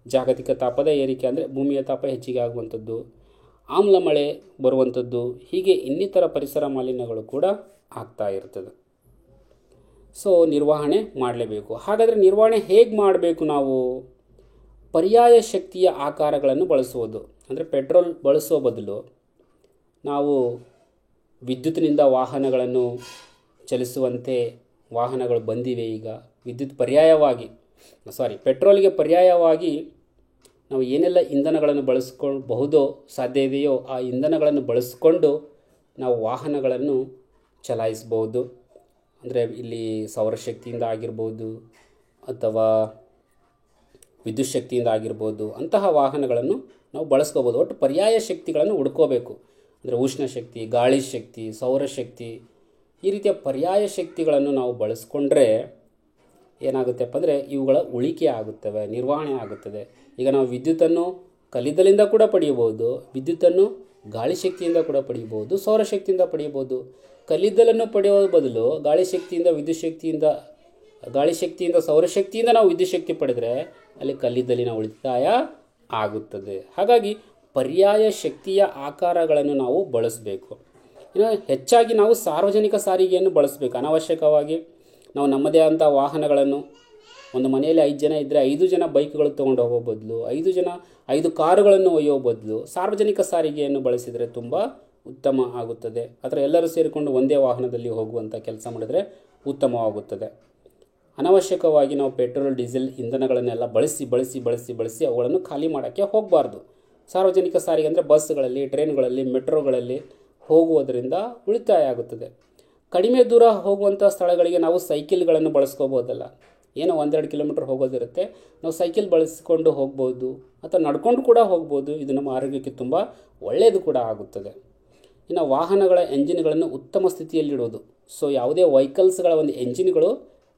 Speaker 1: ಜಾಗತಿಕ ತಾಪದ ಏರಿಕೆ ಅಂದರೆ ಭೂಮಿಯ ತಾಪ ಹೆಚ್ಚಿಗೆ ಆಗುವಂಥದ್ದು, ಆಮ್ಲ ಮಳೆ ಬರುವಂಥದ್ದು, ಹೀಗೆ ಇನ್ನಿತರ ಪರಿಸರ ಮಾಲಿನ್ಯಗಳು ಕೂಡ ಆಗ್ತಾ ಇರ್ತದೆ. ಸೊ ನಿರ್ವಹಣೆ ಮಾಡಲೇಬೇಕು. ಹಾಗಾದರೆ ನಿರ್ವಹಣೆ ಹೇಗೆ ಮಾಡಬೇಕು? ನಾವು ಪರ್ಯಾಯ ಶಕ್ತಿಯ ಆಕಾರಗಳನ್ನು ಬಳಸುವುದು. ಅಂದರೆ ಪೆಟ್ರೋಲ್ ಬಳಸುವ ಬದಲು ನಾವು ವಿದ್ಯುತ್ತಿನಿಂದ ವಾಹನಗಳನ್ನು ಚಲಿಸುವಂತೆ ವಾಹನಗಳು ಬಂದಿವೆ. ಈಗ ಪೆಟ್ರೋಲ್ಗೆ ಪರ್ಯಾಯವಾಗಿ ನಾವು ಏನೆಲ್ಲ ಇಂಧನಗಳನ್ನು ಬಳಸ್ಕೊಳ್ಬಹುದೋ ಸಾಧ್ಯವಿದೆಯೋ ಆ ಇಂಧನಗಳನ್ನು ಬಳಸಿಕೊಂಡು ನಾವು ವಾಹನಗಳನ್ನು ಚಲಾಯಿಸ್ಬೋದು. ಅಂದರೆ ಇಲ್ಲಿ ಸೌರಶಕ್ತಿಯಿಂದ ಆಗಿರ್ಬೋದು ಅಥವಾ ವಿದ್ಯುತ್ ಶಕ್ತಿಯಿಂದ ಆಗಿರ್ಬೋದು, ಅಂತಹ ವಾಹನಗಳನ್ನು ನಾವು ಬಳಸ್ಕೋಬೋದು. ಒಟ್ಟು ಪರ್ಯಾಯ ಶಕ್ತಿಗಳನ್ನು ಹುಡ್ಕೋಬೇಕು. ಅಂದರೆ ಉಷ್ಣ ಶಕ್ತಿ, ಗಾಳಿ ಶಕ್ತಿ, ಸೌರಶಕ್ತಿ, ಈ ರೀತಿಯ ಪರ್ಯಾಯ ಶಕ್ತಿಗಳನ್ನು ನಾವು ಬಳಸ್ಕೊಂಡ್ರೆ ಏನಾಗುತ್ತೆಪ್ಪ ಅಂದರೆ ಇವುಗಳ ಉಳಿಕೆ ಆಗುತ್ತವೆ, ನಿರ್ವಹಣೆ ಆಗುತ್ತದೆ. ಈಗ ನಾವು ವಿದ್ಯುತ್ತನ್ನು ಕಲ್ಲಿದ್ದಲಿಂದ ಕೂಡ ಪಡೆಯಬಹುದು, ವಿದ್ಯುತ್ತನ್ನು ಗಾಳಿ ಶಕ್ತಿಯಿಂದ ಕೂಡ ಪಡೆಯಬಹುದು, ಸೌರಶಕ್ತಿಯಿಂದ ಪಡೆಯಬಹುದು. ಕಲ್ಲಿದ್ದಲನ್ನು ಪಡೆಯುವ ಬದಲು ಗಾಳಿ ಶಕ್ತಿಯಿಂದ ಸೌರಶಕ್ತಿಯಿಂದ ನಾವು ವಿದ್ಯುತ್ ಶಕ್ತಿ ಪಡೆದರೆ ಅಲ್ಲಿ ಕಲ್ಲಿದ್ದಲಿನ ಉಳಿತಾಯ ಆಗುತ್ತದೆ. ಹಾಗಾಗಿ ಪರ್ಯಾಯ ಶಕ್ತಿಯ ಆಕಾರಗಳನ್ನು ನಾವು ಬಳಸಬೇಕು. ಇನ್ನು ಹೆಚ್ಚಾಗಿ ನಾವು ಸಾರ್ವಜನಿಕ ಸಾರಿಗೆಯನ್ನು ಬಳಸಬೇಕು. ಅನಾವಶ್ಯಕವಾಗಿ ನಾವು ನಮ್ಮದೇ ಆದಂಥ ವಾಹನಗಳನ್ನು, ಒಂದು ಮನೆಯಲ್ಲಿ 5 ಜನ ಇದ್ದರೆ 5 ಜನ ಬೈಕ್ಗಳು ತೊಗೊಂಡು ಹೋಗೋ ಬದಲು 5 ಕಾರುಗಳನ್ನು ಒಯ್ಯೋ ಬದಲು ಸಾರ್ವಜನಿಕ ಸಾರಿಗೆಯನ್ನು ಬಳಸಿದರೆ ತುಂಬ ಉತ್ತಮ ಆಗುತ್ತದೆ. ಅಥವಾ ಎಲ್ಲರೂ ಸೇರಿಕೊಂಡು ಒಂದೇ ವಾಹನದಲ್ಲಿ ಹೋಗುವಂಥ ಕೆಲಸ ಮಾಡಿದರೆ ಉತ್ತಮವಾಗುತ್ತದೆ. ಅನವಶ್ಯಕವಾಗಿ ನಾವು ಪೆಟ್ರೋಲ್ ಡೀಸೆಲ್ ಇಂಧನಗಳನ್ನೆಲ್ಲ ಬಳಸಿ ಅವುಗಳನ್ನು ಖಾಲಿ ಮಾಡೋಕ್ಕೆ ಹೋಗಬಾರ್ದು. ಸಾರ್ವಜನಿಕ ಸಾರಿಗೆ ಅಂದರೆ ಬಸ್ಗಳಲ್ಲಿ, ಟ್ರೈನ್ಗಳಲ್ಲಿ, ಮೆಟ್ರೋಗಳಲ್ಲಿ ಹೋಗುವುದರಿಂದ ಉಳಿತಾಯ ಆಗುತ್ತದೆ. ಕಡಿಮೆ ದೂರ ಹೋಗುವಂಥ ಸ್ಥಳಗಳಿಗೆ ನಾವು ಸೈಕಲ್ಗಳನ್ನು ಬಳಸ್ಕೋಬೋದಲ್ಲ. ಏನೋ 1-2 ಕಿಲೋಮೀಟರ್ ಹೋಗೋದಿರುತ್ತೆ, ನಾವು ಸೈಕಲ್ ಬಳಸಿಕೊಂಡು ಹೋಗ್ಬೋದು ಅಥವಾ ನಡ್ಕೊಂಡು ಕೂಡ ಹೋಗ್ಬೋದು. ಇದು ನಮ್ಮ ಆರೋಗ್ಯಕ್ಕೆ ತುಂಬ ಒಳ್ಳೆಯದು ಕೂಡ ಆಗುತ್ತದೆ. ಇನ್ನು ವಾಹನಗಳ ಎಂಜಿನ್ಗಳನ್ನು ಉತ್ತಮ ಸ್ಥಿತಿಯಲ್ಲಿಡುವುದು. ಸೊ ಯಾವುದೇ ವೆಹಿಕಲ್ಸ್ಗಳ ಒಂದು ಎಂಜಿನ್ಗಳು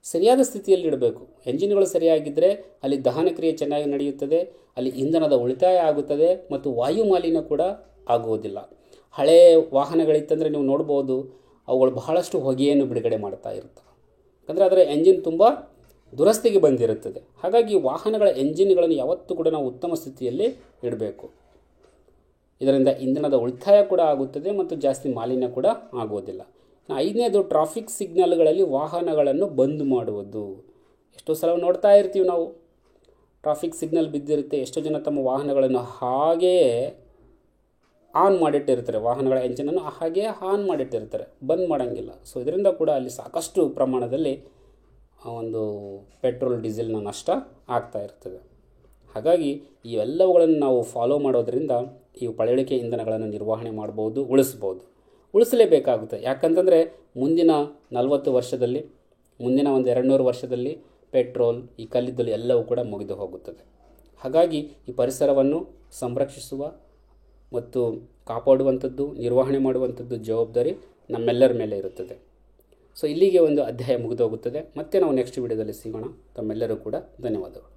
Speaker 1: ಸರಿಯಾದ ಸ್ಥಿತಿಯಲ್ಲಿ ಇಡಬೇಕು. ಎಂಜಿನ್ಗಳು ಸರಿಯಾಗಿದ್ದರೆ ಅಲ್ಲಿ ದಹನ ಕ್ರಿಯೆ ಚೆನ್ನಾಗಿ ನಡೆಯುತ್ತದೆ, ಅಲ್ಲಿ ಇಂಧನದ ಉಳಿತಾಯ ಆಗುತ್ತದೆ ಮತ್ತು ವಾಯು ಮಾಲಿನ್ಯ ಕೂಡ ಆಗುವುದಿಲ್ಲ. ಹಳೆಯ ವಾಹನಗಳಿತ್ತಂದರೆ ನೀವು ನೋಡ್ಬೋದು, ಅವುಗಳು ಬಹಳಷ್ಟು ಹೊಗೆಯನ್ನು ಬಿಡುಗಡೆ ಮಾಡ್ತಾ ಇರ್ತವೆ. ಯಾಕಂದರೆ ಅದರ ಎಂಜಿನ್ ತುಂಬ ದುರಸ್ತಿಗೆ ಬಂದಿರುತ್ತದೆ. ಹಾಗಾಗಿ ವಾಹನಗಳ ಎಂಜಿನ್ಗಳನ್ನು ಯಾವತ್ತೂ ಕೂಡ ನಾವು ಉತ್ತಮ ಸ್ಥಿತಿಯಲ್ಲಿ ಇಡಬೇಕು. ಇದರಿಂದ ಇಂಧನದ ಉಳಿತಾಯ ಕೂಡ ಆಗುತ್ತದೆ ಮತ್ತು ಜಾಸ್ತಿ ಮಾಲಿನ್ಯ ಕೂಡ ಆಗುವುದಿಲ್ಲ. 5ನೇದು ಟ್ರಾಫಿಕ್ ಸಿಗ್ನಲ್ಗಳಲ್ಲಿ ವಾಹನಗಳನ್ನು ಬಂದ್ ಮಾಡುವುದು. ಎಷ್ಟೋ ಸಲ ನೋಡ್ತಾ ಇರ್ತೀವಿ ನಾವು, ಟ್ರಾಫಿಕ್ ಸಿಗ್ನಲ್ ಬಿದ್ದಿರುತ್ತೆ, ಎಷ್ಟೋ ಜನ ತಮ್ಮ ವಾಹನಗಳನ್ನು ಹಾಗೆಯೇ ಆನ್ ಮಾಡಿಟ್ಟಿರ್ತಾರೆ, ವಾಹನಗಳ ಎಂಜಿನನ್ನು ಹಾಗೆಯೇ ಆನ್ ಮಾಡಿಟ್ಟಿರ್ತಾರೆ, ಬಂದ್ ಮಾಡೋಂಗಿಲ್ಲ. ಸೊ ಇದರಿಂದ ಕೂಡ ಅಲ್ಲಿ ಸಾಕಷ್ಟು ಪ್ರಮಾಣದಲ್ಲಿ ಒಂದು ಪೆಟ್ರೋಲ್ ಡೀಸೆಲ್ನ ನಷ್ಟ ಆಗ್ತಾ ಇರ್ತದೆ. ಹಾಗಾಗಿ ಇವೆಲ್ಲವುಗಳನ್ನು ನಾವು ಫಾಲೋ ಮಾಡೋದರಿಂದ ಈ ಪಳೆಯುಳಿಕೆ ಇಂಧನಗಳನ್ನು ನಿರ್ವಹಣೆ ಮಾಡ್ಬೋದು, ಉಳಿಸಲೇಬೇಕಾಗುತ್ತೆ. ಯಾಕಂತಂದರೆ ಮುಂದಿನ 40 ವರ್ಷದಲ್ಲಿ, ಮುಂದಿನ ಒಂದು 200 ವರ್ಷದಲ್ಲಿ ಪೆಟ್ರೋಲ್, ಈ ಕಲ್ಲಿದ್ದಲು ಎಲ್ಲವೂ ಕೂಡ ಮುಗಿದು ಹೋಗುತ್ತದೆ. ಹಾಗಾಗಿ ಈ ಪರಿಸರವನ್ನು ಸಂರಕ್ಷಿಸುವ ಮತ್ತು ಕಾಪಾಡುವಂಥದ್ದು, ನಿರ್ವಹಣೆ ಮಾಡುವಂಥದ್ದು ಜವಾಬ್ದಾರಿ ನಮ್ಮೆಲ್ಲರ ಮೇಲೆ ಇರುತ್ತದೆ. ಸೊ ಇಲ್ಲಿಗೆ ಒಂದು ಅಧ್ಯಾಯ ಮುಗಿದೋಗುತ್ತದೆ. ಮತ್ತೆ ನಾವು ನೆಕ್ಸ್ಟ್ ವಿಡಿಯೋದಲ್ಲಿ ಸಿಗೋಣ. ತಮ್ಮೆಲ್ಲರೂ ಕೂಡ ಧನ್ಯವಾದಗಳು.